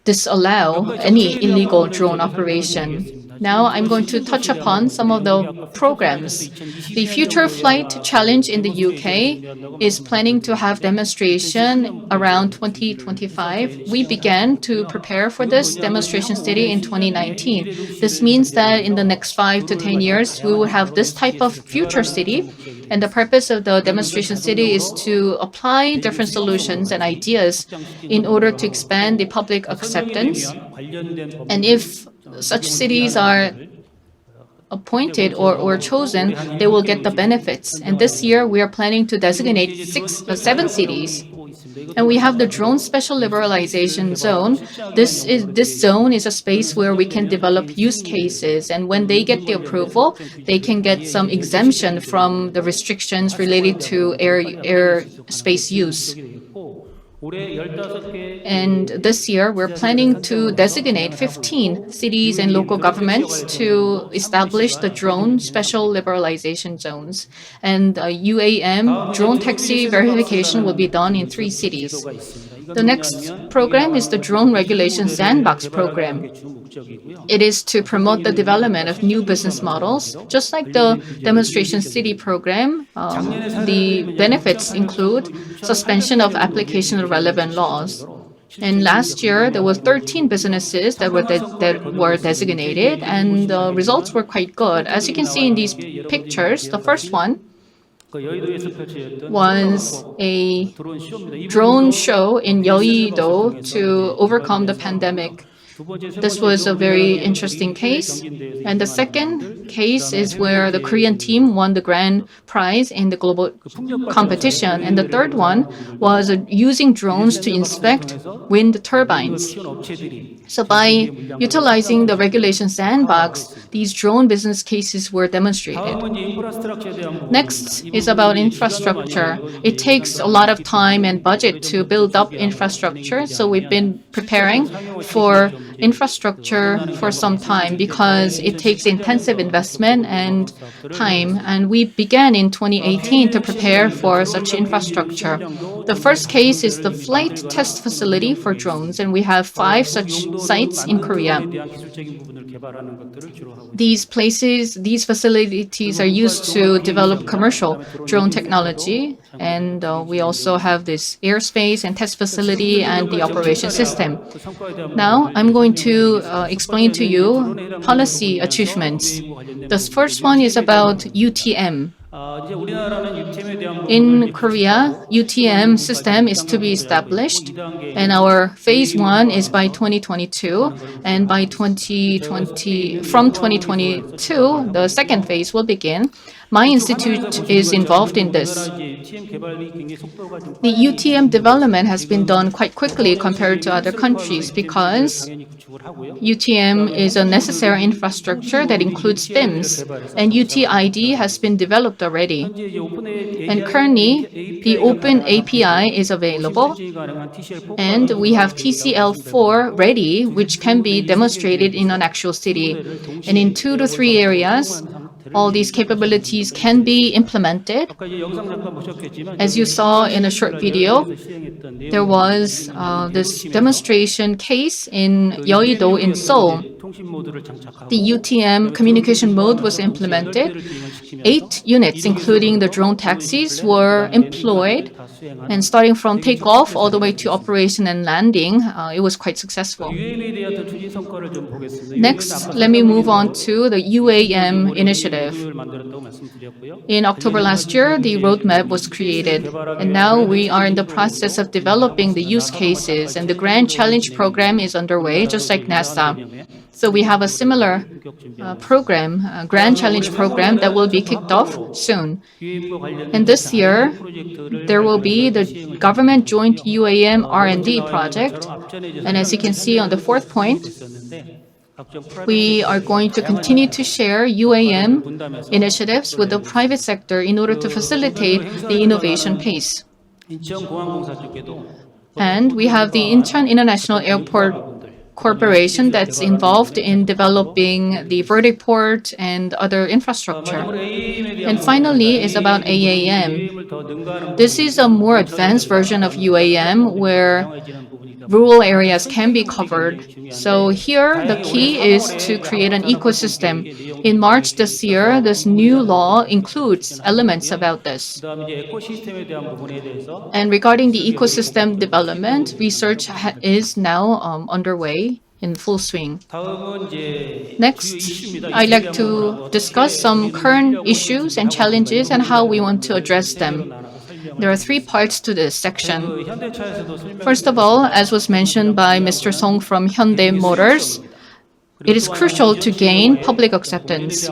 disallow any illegal drone operation. Now I'm going to touch upon some of the programs. The Future Flight Challenge in the UK is planning to have demonstration around 2025. We began to prepare for this demonstration city in 2019. This means that in the next 5 to 10 years, we will have this type of future city. And the purpose of the demonstration city is to apply different solutions and ideas in order to expand the public acceptance. And if such cities are appointed or chosen, they will get the benefits. And this year, we are planning to designate 7 cities. And we have the drone special liberalization zone. This zone is a space where we can develop use cases. And when they get the approval, they can get some exemption from the restrictions related to air space use. And this year, we're planning to designate 15 cities and local governments to establish the drone special liberalization zones. And UAM drone taxi verification will be done in 3 cities. The next program is the Drone Regulation Sandbox program. It is to promote the development of new business models. Just like the Demonstration City program, the benefits include suspension of application of relevant laws. And last year, there were 13 businesses that were designated, and the results were quite good. As you can see in these pictures, the first one was a drone show in Yeouido to overcome the pandemic. This was a very interesting case. And the second case is where the Korean team won the grand prize in the global competition. And the third one was using drones to inspect wind turbines. So by utilizing the regulation sandbox, these drone business cases were demonstrated. Next is about infrastructure. It takes a lot of time and budget to build up infrastructure. So we've been preparing for infrastructure for some time because it takes intensive investment and time. And we began in 2018 to prepare for such infrastructure. The first case is the flight test facility for drones, and we have 5 such sites in Korea. These facilities are used to develop commercial drone technology, and we also have this airspace and test facility and the operation system. Now, I'm going to explain to you policy achievements. The first one is about UTM. In Korea, UTM system is to be established, and our phase 1 is by 2022, and from 2022, the second phase will begin. My institute is involved in this. The UTM development has been done quite quickly compared to other countries because UTM is a necessary infrastructure that includes FIMS, and UTID has been developed already. And currently, the open API is available, and we have TCL4 ready, which can be demonstrated in an actual city. And in 2 to 3 areas, all these capabilities can be implemented. As you saw in a short video, there was this demonstration case in Yeouido in Seoul. The UTM communication mode was implemented. 8 units, including the drone taxis, were employed. And starting from takeoff all the way to operation and landing, it was quite successful. Next, let me move on to the UAM initiative. In October last year, the roadmap was created, and now we are in the process of developing the use cases, and the Grand Challenge program is underway, just like NASA. So we have a similar program, Grand Challenge program, that will be kicked off soon. And this year, there will be the government joint UAM R&D project. And as you can see on the 4th point, we are going to continue to share UAM initiatives with the private sector in order to facilitate the innovation pace. And we have the Incheon International Airport Corporation that's involved in developing the vertiport and other infrastructure. And finally is about AAM. This is a more advanced version of UAM where rural areas can be covered. So here, the key is to create an ecosystem. In March this year, this new law includes elements about this. 그다음에 이제 에코시스템에 대한 부분에 대해서 And regarding the ecosystem development, research is now underway in full swing. 다음은 이제 Next, 주요 이슈입니다. I'd like 이슈에 to 한번 discuss some current issues and challenges and how we want to address them. There are three parts to this section. 그 현대차에서도 설명. First of all, as was mentioned by Mr. Song from Hyundai Motors, it is crucial to gain public acceptance.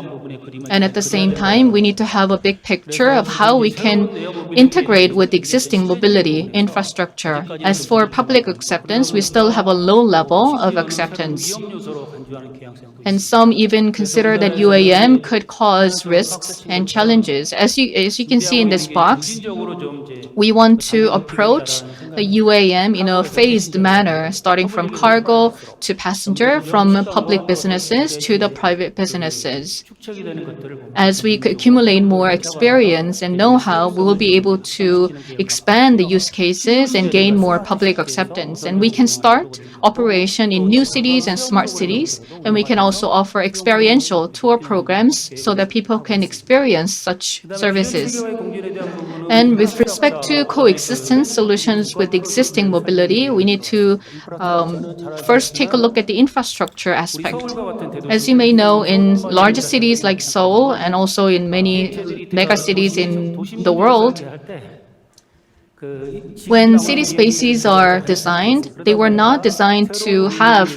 And at the same time, we need to have a big picture of how we can integrate with existing mobility infrastructure. As for public acceptance, we still have a low level of acceptance. 요소로 간주하는 경향성. And some even consider that UAM could cause risks and challenges. As you can see in this box, 적으로 좀 이제 we want to approach the UAM in a phased manner, starting from cargo to passenger, from public businesses to the private businesses. 축적이 되는 것들을 보면 As we accumulate more experience and know-how, we will be able to expand the use cases and gain more public acceptance. And we can start operation in new cities and smart cities, and we can also offer experiential tour programs so that people can experience such services. 공진에 대한 부분은 And with respect to coexistence solutions with existing mobility, we need to first take a look at the infrastructure aspect. 서울과 같은 대도 As you may know, in larger cities like Seoul and also in many mega cities in the world, when city spaces are designed, they were not designed to have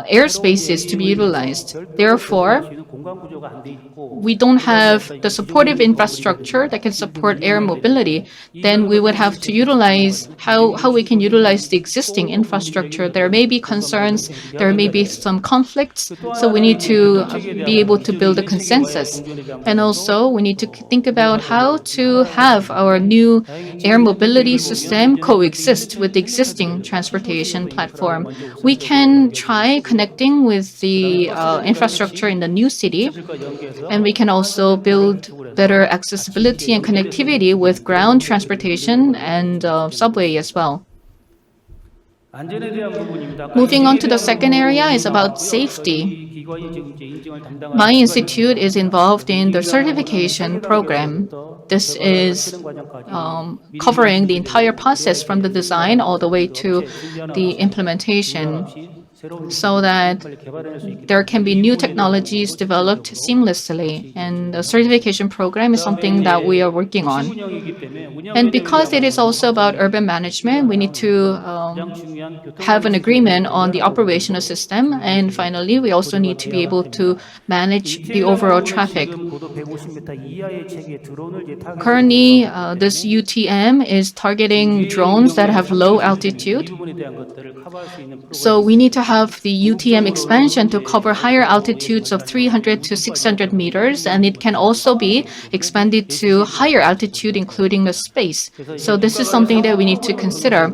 airspaces to be utilized. Therefore, 공간 구조가 안 돼 있고 we don't have the supportive infrastructure that can support air mobility, then we would have to utilize how we can utilize the existing infrastructure. There may be concerns, there may be some conflicts, so we need to be able to build a consensus. And also, we need to think about how to have our new air mobility system coexist with the existing transportation platform. We can try connecting with the infrastructure in the new city, and we can also build better accessibility and connectivity with ground transportation and subway as well. 안전에 대한 부분입니다. Moving on to the second area is about safety. 기관이 지금 이제 인증을 담당하는 My institute is involved in the certification program. This is covering the entire process from the design all the way to the implementation, so that there can be new technologies developed seamlessly. And the certification program is something that we are working on. 운영이기 때문에 운영 And because it is also about urban management, we need to 중요한 교통 have an agreement on the operational system. And finally, we also need to be able to manage the overall traffic. 지금 고도 150m 이하의 체계의 드론을 이제 타겟 Currently, this UTM is targeting drones that have low altitude. 부분에 대한 것들을 커버할 수 있는 So we need to have the UTM expansion to cover higher altitudes of 300 to 600 meters, and it can also be expanded to higher altitude, including the space. So this is something that we need to consider.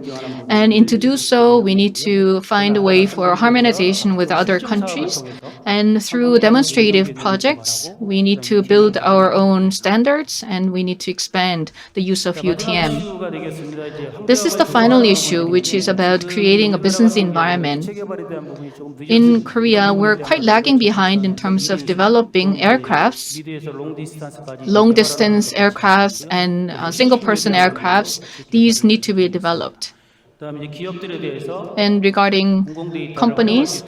And in to do so, we need to find a way for harmonization with other countries. And through demonstrative projects, we need to build our own standards, and we need to expand the use of UTM. 이슈가 되겠습니다. 이제 This is the final issue, which is about creating a business environment. 체계발에 대한 부분이 조금 In Korea, we're quite lagging behind in terms of developing aircrafts, 미드에서 롱 디스턴스까지 long distance aircrafts and single person aircrafts. These need to be developed. 그다음에 이제 기업들에 대해서 And regarding companies,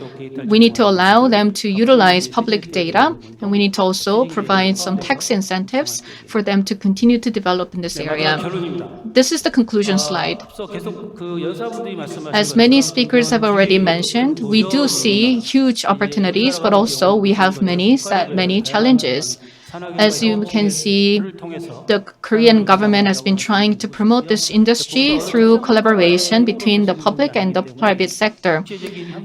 we need to allow them to utilize public data, and we need to also provide some tax incentives for them to continue to develop in this area. 결론입니다. This is the conclusion slide. 앞서 계속 그 여사분들이 말씀하신 As many speakers have already mentioned, we do see huge opportunities, but also we have many challenges. As you can see, the Korean government has been trying to promote this industry through collaboration between the public and the private sector.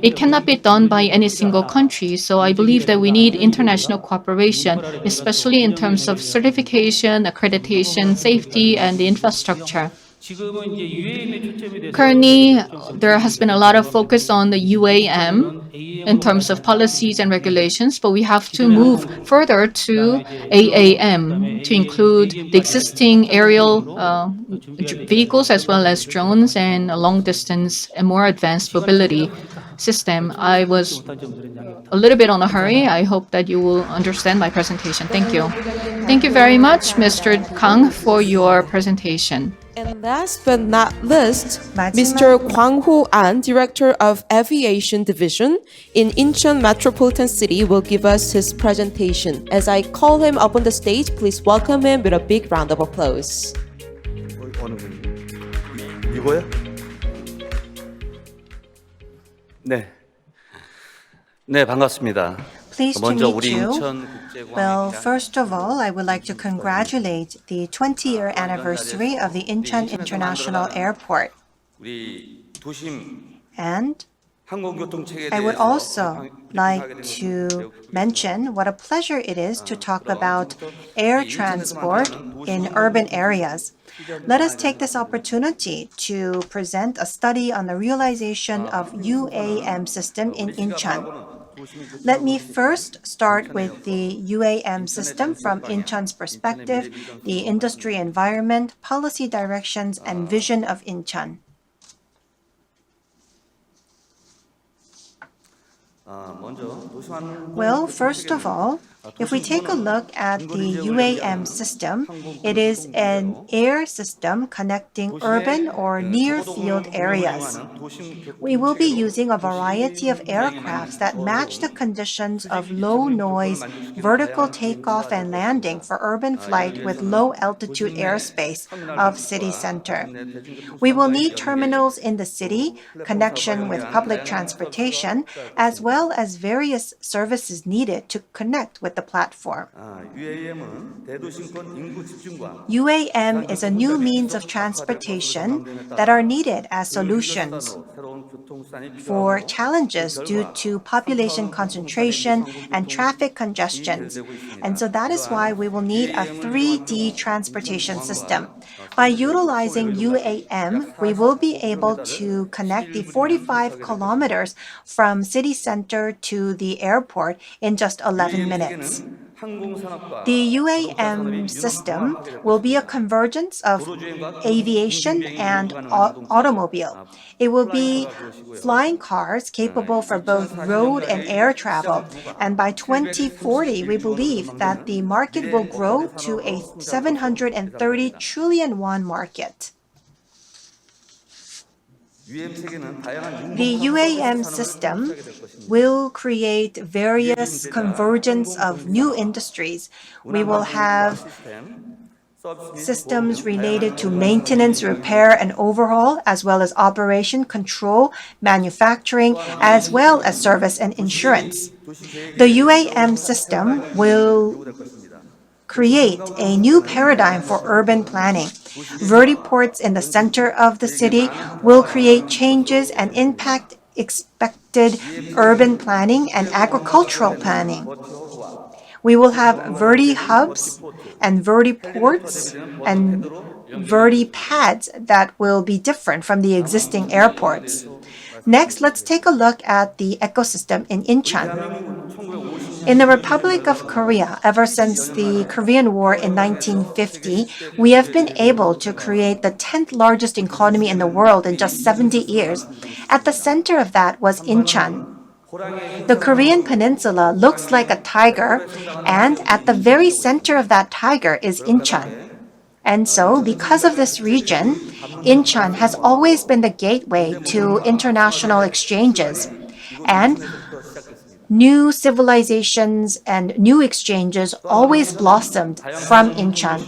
It cannot be done by any single country, so I believe that we need international cooperation, especially in terms of certification, accreditation, safety, and the infrastructure. 지금은 이제 UAM에 초점이 돼서 Currently, 좀 there has been a lot of focus on the UAM in terms of policies and regulations, but we have to move further to AAM to include the existing aerial vehicles as well as drones and a long distance and more advanced mobility system. I was 못한 점들은 양해 a little bit on a hurry. I hope that you will understand my presentation. Thank you. Thank you very much, Mr. Kang, for your presentation. And last but not least, 마지막- Mr. Kwangho An, Director of Aviation Division in Incheon Metropolitan City, will give us his presentation. As I call him up on the stage, please welcome him with a big round of applause. 어느 분이? 이거요? 네. 네, 반갑습니다. Pleased to 먼저 meet 우리 you. 인천국제공항 Well, first of all, I would like to congratulate the 20-year anniversary of the Incheon International Airport. 우리 도심 And 항공교통 체계에 I would 대해서 also like to mention what a pleasure it is to talk about air transport in urban areas. Let us take this opportunity to present a study on the realization of UAM system in Incheon. Let me first start with the UAM system from Incheon's perspective, the industry environment, policy directions, and vision of Incheon. 먼저 도심 Well, first of all, if we take a look at the UAM system, it is an air system connecting urban or near-field areas. We will be using a variety of aircrafts that match the conditions of low noise, vertical takeoff and landing for urban flight with low altitude airspace of city center. We will need terminals in the city, connection with public transportation, as well as various services needed to connect with the platform. UAM은 대도심권 인구 집중과 UAM is a new means of transportation that are needed as solutions 새로운 교통수단이 for challenges due to population concentration and traffic congestions. And so that is why we will need a 3D transportation system. By utilizing UAM, we will be able to connect the 45 kilometers from city center to the airport in just 11 minutes. The UAM system will be a convergence of aviation and automobile. It will be flying cars capable for both road and air travel. And by 2040, we believe that the market will grow to a 730 trillion won market. The UAM system will create various convergence of new industries. We will have systems related to maintenance, repair, and overhaul, as well as operation, control, manufacturing, as well as service and insurance. The UAM system will create a new paradigm for urban planning. Vertiports in the center of the city will create changes and impact expected urban planning and agricultural planning. We will have verti-hubs and vertiports and vertipads that will be different from the existing airports. Next, let's take a look at the ecosystem in Incheon. In the Republic of Korea, ever since the Korean War in 1950, we have been able to create the 10th largest economy in the world in just 70 years. At the center of that was Incheon. The Korean peninsula looks like a tiger, and at the very center of that tiger is Incheon. And so, because of this region, Incheon has always been the gateway to international exchanges. And new civilizations and new exchanges always blossomed from Incheon.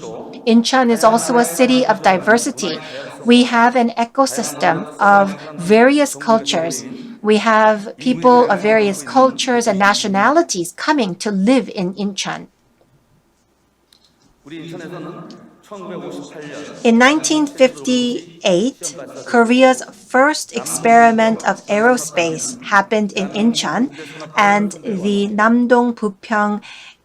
Incheon is also a city of diversity. We have an ecosystem of various cultures. We have people of various cultures and nationalities coming to live in Incheon. In 1958, Korea's first experiment of aerospace happened in Incheon, and the Namdong-Bupyeong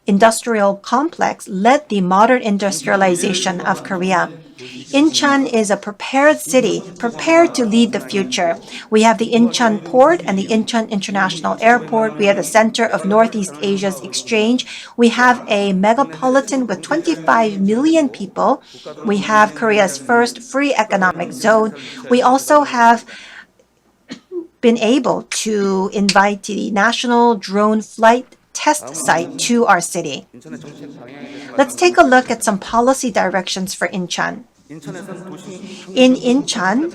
industrial complex led the modern industrialization of Korea. Incheon is a prepared city, prepared to lead the future. We have the Incheon Port and the Incheon International Airport. We are the center of Northeast Asia's exchange. We have a metropolitan with 25 million people. We have Korea's first free economic zone. We also have been able to invite the National Drone Flight Test Site to our city. Let's take a look at some policy directions for Incheon. In Incheon,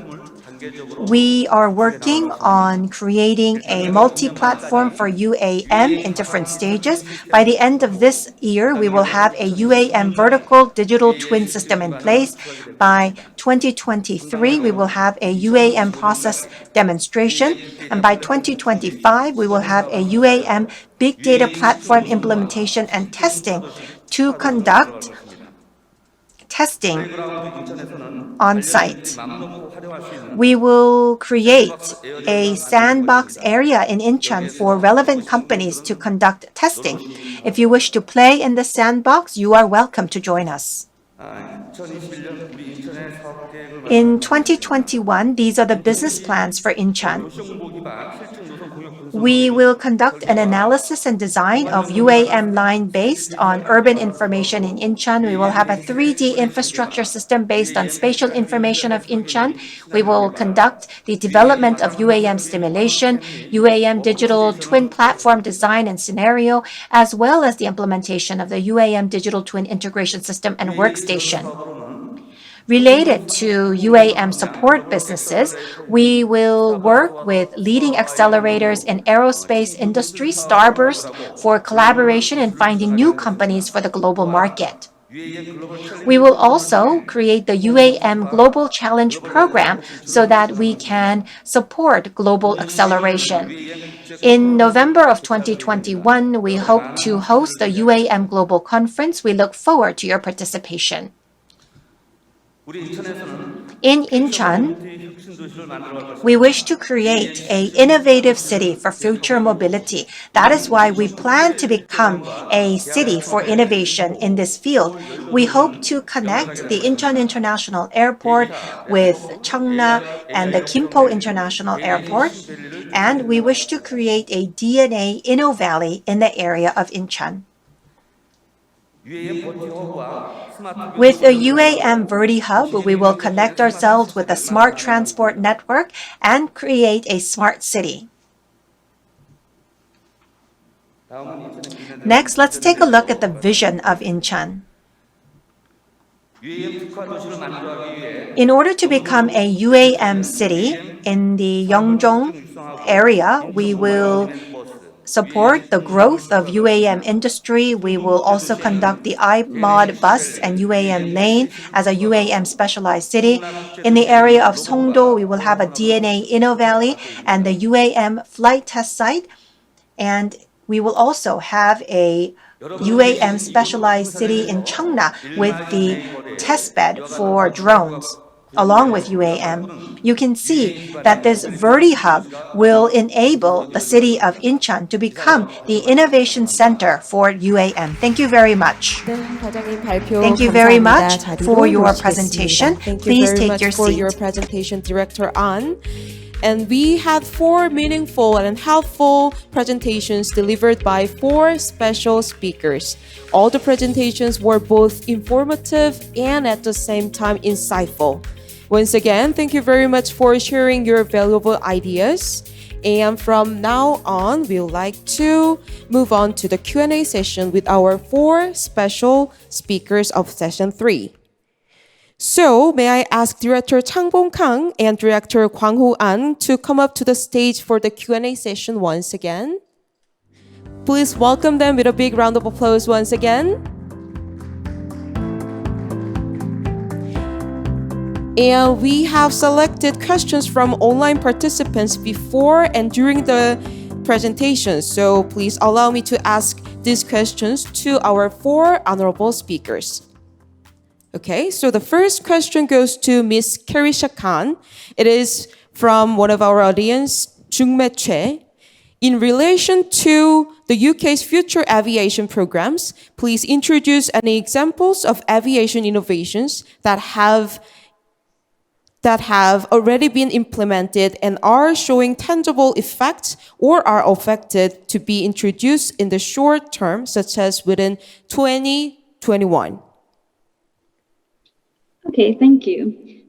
we are working on creating a multi-platform for UAM in different stages. By the end of this year, we will have a UAM vertical digital twin system in place. By 2023, we will have a UAM process demonstration. And by 2025, we will have a UAM big data platform implementation and testing to conduct testing on site. We will create a sandbox area in Incheon for relevant companies to conduct testing. If you wish to play in the sandbox, you are welcome to join us. In 2021, these are the business plans for Incheon. We will conduct an analysis and design of UAM line based on urban information in Incheon. We will have a 3D infrastructure system based on spatial information of Incheon. We will conduct the development of UAM simulation, UAM digital twin platform design and scenario, as well as the implementation of the UAM digital twin integration system and workstation. Related to UAM support businesses, we will work with leading accelerators in aerospace industry, Starburst, for collaboration in finding new companies for the global market. We will also create the UAM Global Challenge Program so that we can support global acceleration. In November of 2021, we hope to host the UAM Global Conference. We look forward to your participation. In Incheon, we wish to create an innovative city for future mobility. That is why we plan to become a city for innovation in this field. We hope to connect the Incheon International Airport with Cheongna and the Gimpo International Airport, and we wish to create a DNA Inno Valley in the area of Incheon. With a UAM Verti Hub, we will connect ourselves with a smart transport network and create a smart city. Next, let's take a look at the vision of Incheon. In order to become a UAM city in the Yeongjong area, we will support the growth of UAM industry. We will also conduct the iMod bus and UAM lane as a UAM specialized city. In the area of Songdo, we will have a DNA Inno Valley and the UAM flight test site. And we will also have a UAM specialized city in Cheongna with the testbed for drones. Along with UAM, you can see that this Verti Hub will enable the city of Incheon to become the innovation center for UAM. Thank you very much. Thank you very much for your presentation. Please take your for your seat. presentation, Director An. And we had 4 meaningful and helpful presentations delivered by 4 special speakers. All the presentations were both informative and at the same time insightful. Once again, thank you very much for sharing your valuable ideas. And from now on, we would like to move on to the Q&A session with our 4 special speakers of session 3. So, may I ask Director Chang Kang and Director Kwangho An to come up to the stage for the Q&A session once again? Please welcome them with a big round of applause once again. And we have selected questions from online participants before and during the presentation. So please allow me to ask these questions to our 4 honorable speakers. Okay, so the first question goes to Miss Kerissa Khan. It is from one of our audience, Jungme Choi. In relation to the UK's future aviation programs, please introduce any examples of aviation innovations that have already been implemented and are showing tangible effects or are affected to be introduced in the short term, such as within 2021. Okay, thank you.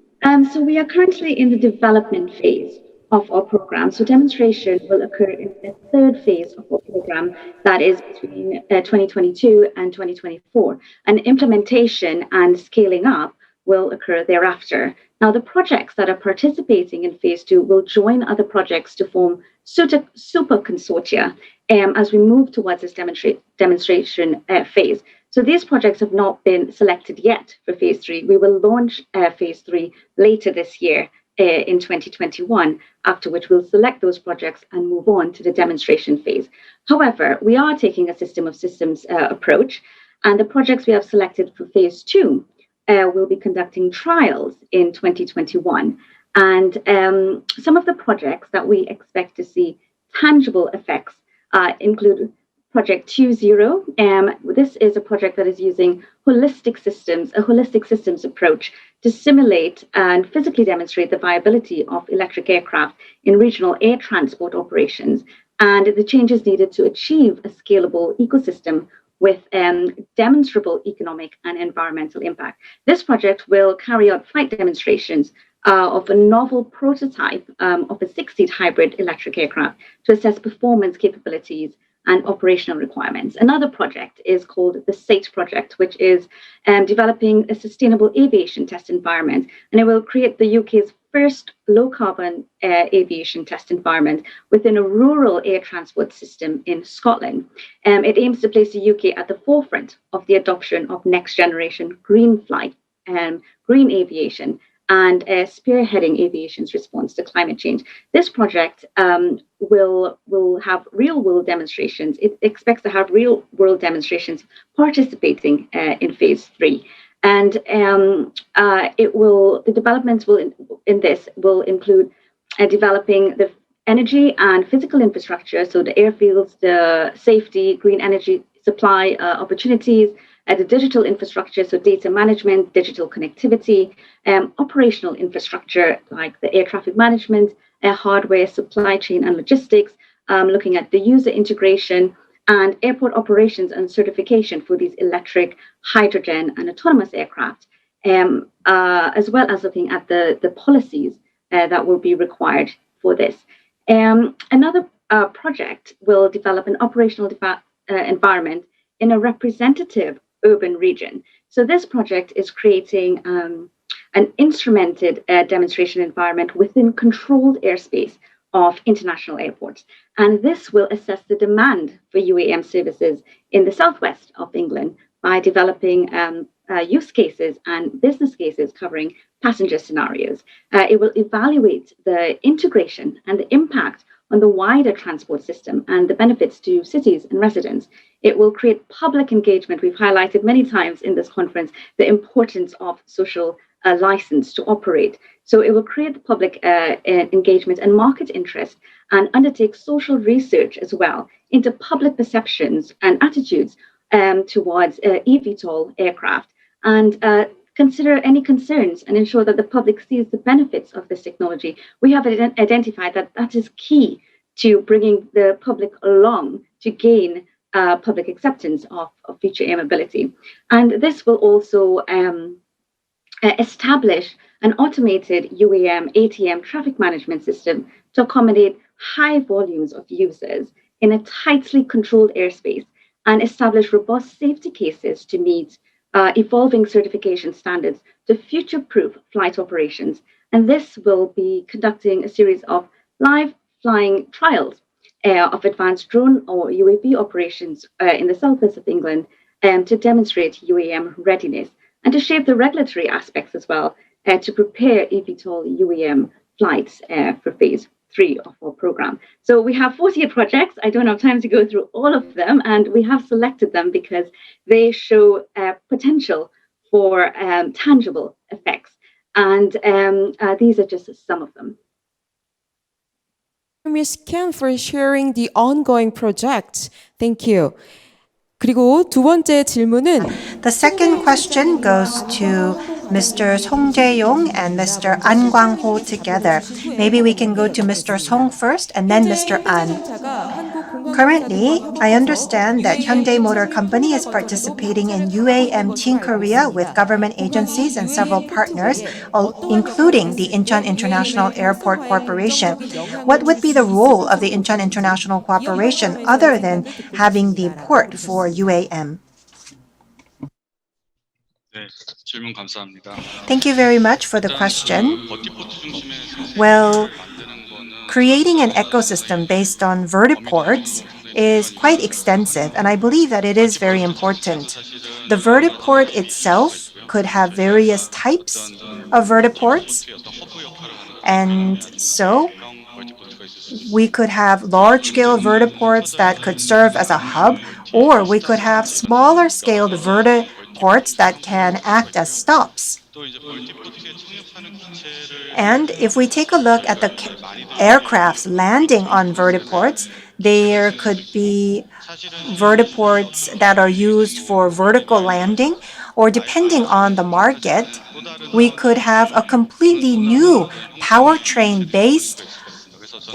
So we are currently in the development phase of our program. So demonstration will occur in the third phase of our program, that is between 2022 and 2024. And implementation and scaling up will occur thereafter. Now, the projects that are participating in phase two will join other projects to form super consortia as we move towards this demonstration phase. So these projects have not been selected yet for phase three. We will launch phase three later this year in 2021, after which we'll select those projects and move on to the demonstration phase. However, we are taking a system of systems approach, and the projects we have selected for phase two will be conducting trials in 2021. And some of the projects that we expect to see tangible effects include Project 2.0. This is a project that is using a holistic systems approach to simulate and physically demonstrate the viability of electric aircraft in regional air transport operations and the changes needed to achieve a scalable ecosystem with demonstrable economic and environmental impact. This project will carry out flight demonstrations of a novel prototype of a 6-seat hybrid electric aircraft to assess performance capabilities and operational requirements. Another project is called the SATE project, which is developing a sustainable aviation test environment, and it will create the UK's first low-carbon aviation test environment within a rural air transport system in Scotland. It aims to place the UK at the forefront of the adoption of next-generation green flight and green aviation, and spearheading aviation's response to climate change. This project will have real-world demonstrations. It expects to have real-world demonstrations participating in phase three. And the developments in this will include developing the energy and physical infrastructure, so the airfields, the safety, green energy supply opportunities, the digital infrastructure, so data management, digital connectivity, operational infrastructure like the air traffic management, hardware, supply chain and logistics, looking at the user integration and airport operations and certification for these electric, hydrogen and autonomous aircraft, as well as looking at the policies that will be required for this. Another project will develop an operational environment in a representative urban region. So this project is creating an instrumented demonstration environment within controlled airspace of international airports. And this will assess the demand for UAM services in the southwest of England by developing use cases and business cases covering passenger scenarios. It will evaluate the integration and the impact on the wider transport system and the benefits to cities and residents. It will create public engagement. We've highlighted many times in this conference the importance of social license to operate. So it will create public engagement and market interest and undertake social research as well into public perceptions and attitudes towards eVTOL aircraft, and consider any concerns and ensure that the public sees the benefits of this technology. We have identified that that is key to bringing the public along to gain public acceptance of future air mobility. And this will also establish an automated UAM ATM traffic management system to accommodate high volumes of users in a tightly controlled airspace and establish robust safety cases to meet evolving certification standards to future-proof flight operations. And this will be conducting a series of live flying trials of advanced drone or UAV operations in the southwest of England to demonstrate UAM readiness and to shape the regulatory aspects as well to prepare eVTOL UAM flights for phase 3 of our program. So we have 48 projects. I don't have time to go through all of them, and we have selected them because they show potential for tangible effects. And these are just some of them. Miss Kang for sharing the ongoing project. Thank you. 그리고 두 번째 질문은 The second question goes to Mr. Song Jaeyong and Mr. An Kwangho together. Maybe we can go to Mr. Song first and then Mr. An. Currently, I understand that Hyundai Motor Company is participating in UAM Team Korea with government agencies and several partners, including the Incheon International Airport Corporation. What would be the role of the Incheon International Corporation other than having the port for UAM? 질문 감사합니다. Thank you very much for the question. Well, creating an ecosystem based on vertiports is quite extensive, and I believe that it is very important. The vertiport itself could have various types of vertiports, and so we could have large-scale vertiports that could serve as a hub, or we could have smaller-scaled vertiports that can act as stops. And if we take a look at the aircrafts landing on vertiports, there could be vertiports that are used for vertical landing, or depending on the market, we could have a completely new powertrain-based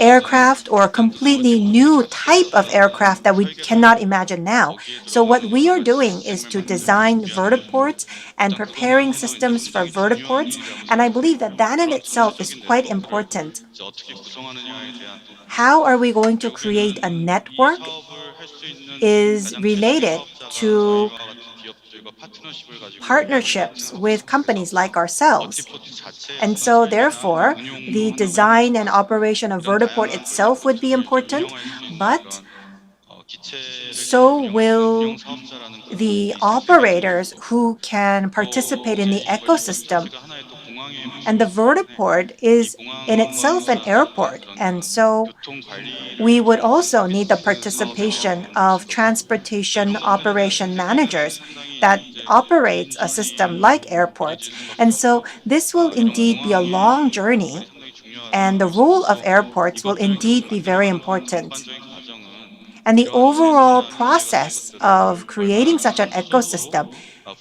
aircraft or a completely new type of aircraft that we cannot imagine now. So what we are doing is to design vertiports and preparing systems for vertiports, and I believe that that in itself is quite important. How are we going to create a network is related to partnerships with companies like ourselves. And so therefore, the design and operation of vertiport itself would be important, but so will the operators who can participate in the ecosystem. And the vertiport is in itself an airport, and so we would also need the participation of transportation operation managers that operates a system like airports. And so this will indeed be a long journey, and the role of airports will indeed be very important. And the overall process of creating such an ecosystem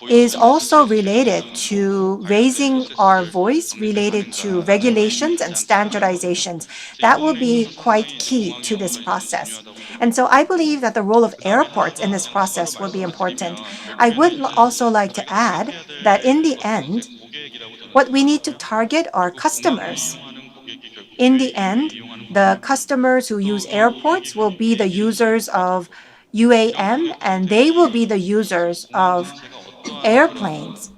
is also related to raising our voice related to regulations and standardizations. That will be quite key to this process. And so I believe that the role of airports in this process will be important. I would also like to add that in the end, what we need to target are customers. In the end, the customers who use airports will be the users of UAM, and they will be the users of airplanes.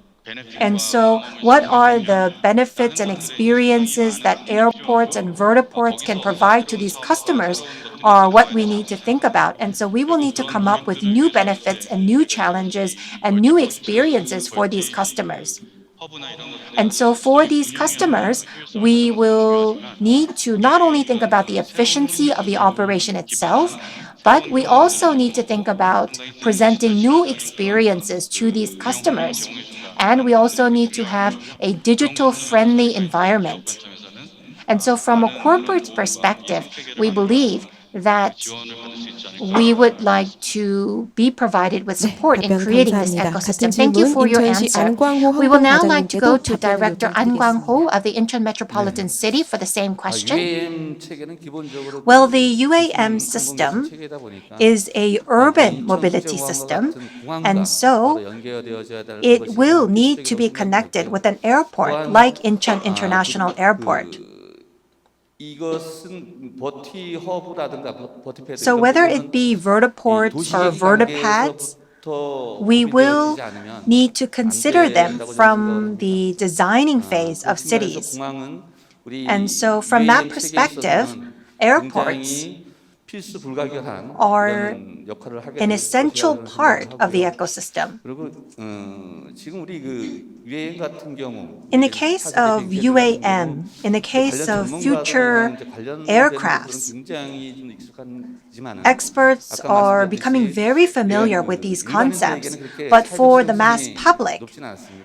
And so what are the benefits and experiences that airports and vertiports can provide to these customers are what we need to think about. And so we will need to come up with new benefits and new challenges and new experiences for these customers. And so for these customers, we will need to not only think about the efficiency of the operation itself, but we also need to think about presenting new experiences to these customers. And we also need to have a digital-friendly environment. And so from a corporate perspective, we believe that we would like to be provided with support in 답변 creating this 감사합니다. ecosystem. 같은 Thank you 질문 for your 인천시 answer. 안광호 We will now like to go to 항공과장님께도 답변을 Director An 요청드리겠습니다. Kwangho of the Incheon Metropolitan City for the same question. UAM 체계는 기본적으로 Well, the UAM system 체계다 보니까 is a urban mobility system, and so it will need to be connected with an airport like Incheon International Airport. So whether it be vertiports or vertipads, we will need to consider them from the designing phase of cities. And so from that perspective, airports 필수 불가결한 are 이런 역할을 하게 an 될 essential 것이라고 part of the 생각하고요. ecosystem. 그리고 지금 우리 그 UAM 같은 경우 In the case of UAM, in the case of future aircrafts, 굉장히 좀 익숙하지만은 experts are becoming very familiar with these concepts, but for the mass public,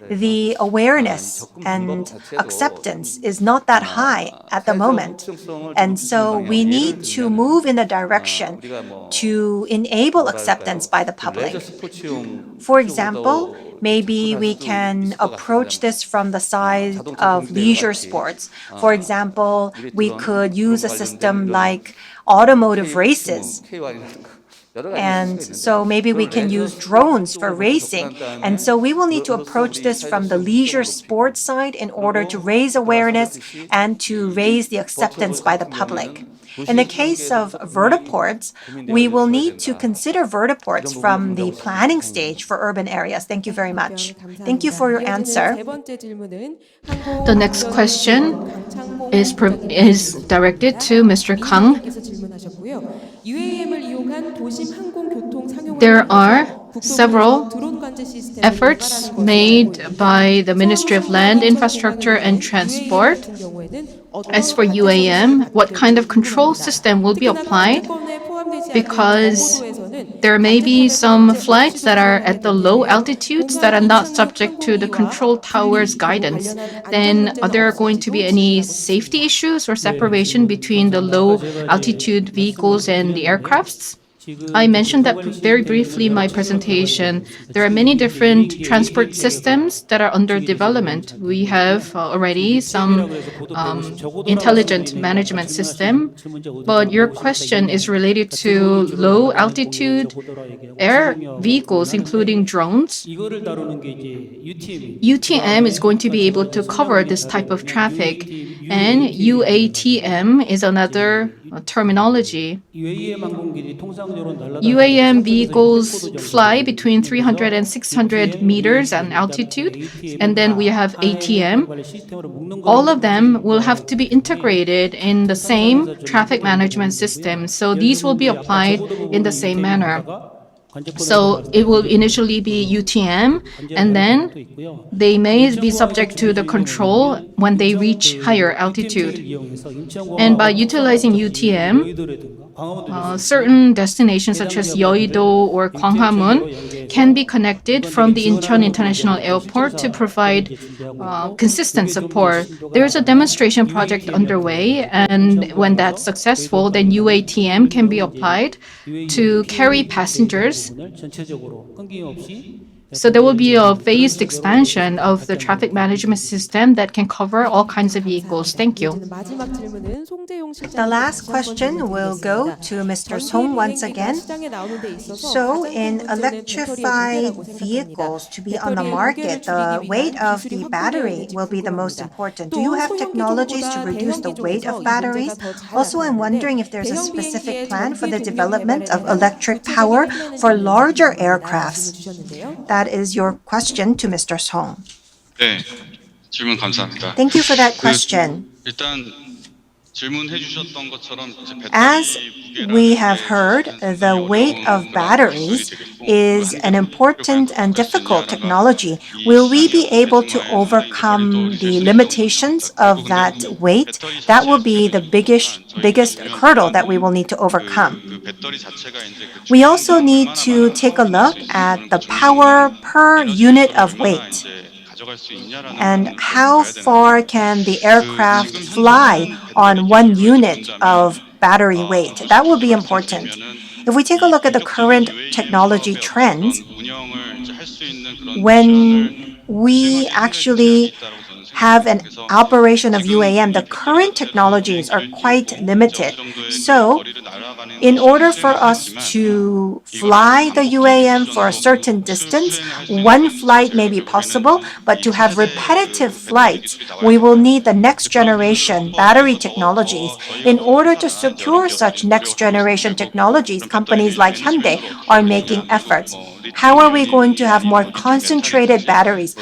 the awareness and acceptance is not that high at the moment. And so we need to move in a direction to enable acceptance by the public. For example, maybe we can approach this from the side of leisure sports. For example, we could use a system like automotive races. And so maybe we can use drones for racing. And so we will need to approach this from the leisure sports side in order to raise awareness and to raise the acceptance by the public. In the case of vertiports, we will need to consider vertiports from the planning stage for urban areas. Thank you very much. Thank you for your answer. The next question is directed to Mr. Kang. There are several efforts made by the Ministry of Land, Infrastructure and Transport. As for UAM, what kind of control system will be applied? Because there may be some flights that are at the low altitudes that are not subject to the control tower's guidance. Then are there going to be any safety issues or separation between the low altitude vehicles and the aircrafts? I mentioned that very briefly in my presentation. There are many different transport systems that are under development. We have already some intelligent management system, but your question is related to low altitude air vehicles, including drones. UTM is going to be able to cover this type of traffic, and UATM is another terminology. UAM vehicles fly between 300 and 600 meters at altitude, and then we have ATM. All of them will have to be integrated in the same traffic management system, so these will be applied in the same manner. So it will initially be UTM, and then they may be subject to the control when they reach higher altitude. And by utilizing UTM, certain destinations such as Yeouido or Kwangho can be connected from the Incheon International Airport to provide consistent support. There is a demonstration project underway, and when that's successful, then UATM can be applied to carry passengers. So there will be a phased expansion of the traffic management system that can cover all kinds of vehicles. Thank you. The last question will go to Mr. Song once again. So in electrified vehicles to be on the market, the weight of the battery will be the most important. Do you have technologies to reduce the weight of batteries? Also, I'm wondering if there's a specific plan for the development of electric power for larger aircrafts. That is your question to Mr. Song. 네, 질문 감사합니다. Thank you for that question. 일단 질문해 주셨던 것처럼 이제 As we have heard, the weight of batteries is an important and difficult technology. Will we be able to overcome the limitations of that weight? That will be the biggest hurdle that we will need to overcome. We also need to take a look at the power per unit of weight. And how far can the aircraft fly on 1 unit of battery weight? That will be important. If we take a look at the current technology trends, when we actually have an operation of UAM, the current technologies are quite limited. So, in order for us to fly the UAM for a certain distance, one flight may be possible, but to have repetitive flights, we will need the next generation battery technologies. In order to secure such next generation technologies, companies like Hyundai are making efforts. How are we going to have more concentrated batteries?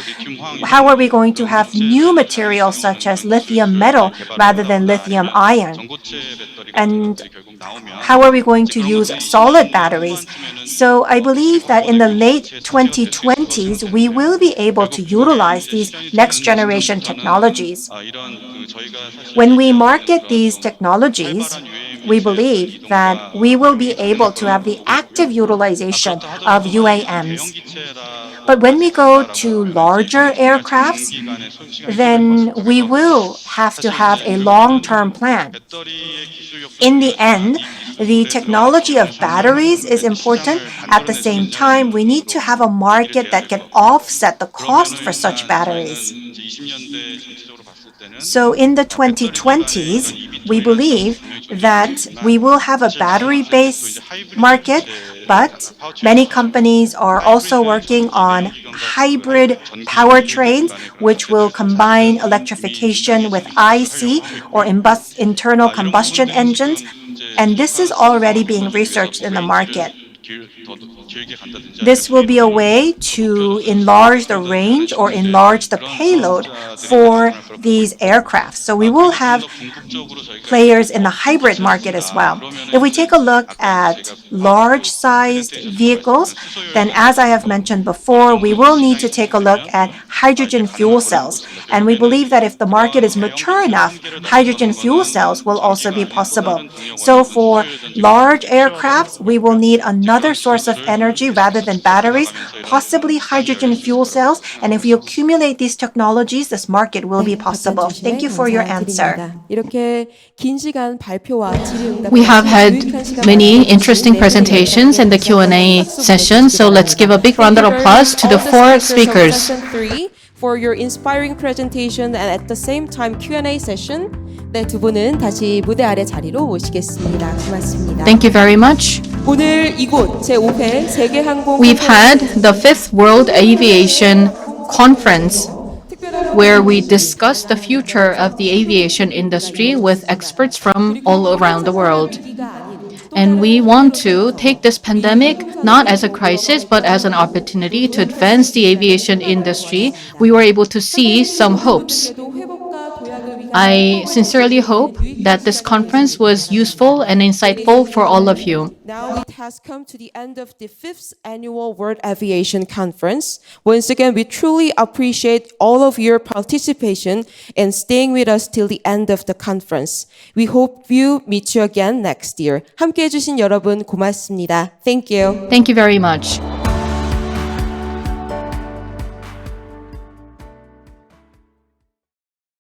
How are we going to have new new materials such as lithium metal rather than lithium iron? 전고체 배터리가 And 결국 나오면 how are we going to use solid batteries? So I believe that in the late 2020s, we will be able to utilize these next generation technologies. 이런 저희가 사실 When we market these technologies, we believe that we will be able to have the active utilization of UAMs. But when we go to larger aircrafts, then we will have to have a long-term plan. In the end, the technology of batteries is important. At the same time, we need to have a market that can offset the cost for such batteries. So in the 2020s, we believe that we will have a battery-based market, but many companies are also working on hybrid powertrains, which will combine electrification with IC or internal combustion engines, and this is already being researched in the market. This will be a way to enlarge the range or enlarge the payload for these aircraft. So we will have players in the hybrid market as well. If we take a look at large-sized vehicles, then as I have mentioned before, we will need to take a look at hydrogen fuel cells. And we believe that if the market is mature enough, hydrogen fuel cells will also be possible. So for large aircrafts, we will need another source of energy rather than batteries, possibly hydrogen fuel cells. And if we accumulate these technologies, this market will be possible. Thank you for your answer. 이렇게 긴 시간 발표와 질의응답 We have had many interesting presentations in the Q&A session, so let's give a big round of applause to the four speakers. For your inspiring presentation and at the same time Q&A session. 네, 두 분은 다시 무대 아래 자리로 모시겠습니다. 고맙습니다. Thank you very much. 오늘 이곳 제5회 세계항공 We've had the 5th World Aviation Conference, where we discussed the future of the aviation industry with experts from all around the world. And we want to take this pandemic not as a crisis, but as an opportunity to advance the aviation industry. We were able to see some hopes. I sincerely hope that this conference was useful and insightful for all of you. Now it has come to the end of the 5th Annual World Aviation Conference. Once again, we truly appreciate all of your participation and staying with us till the end of the conference. We hope you meet you again next year. 함께 해주신 여러분 고맙습니다. Thank you. Thank you very much.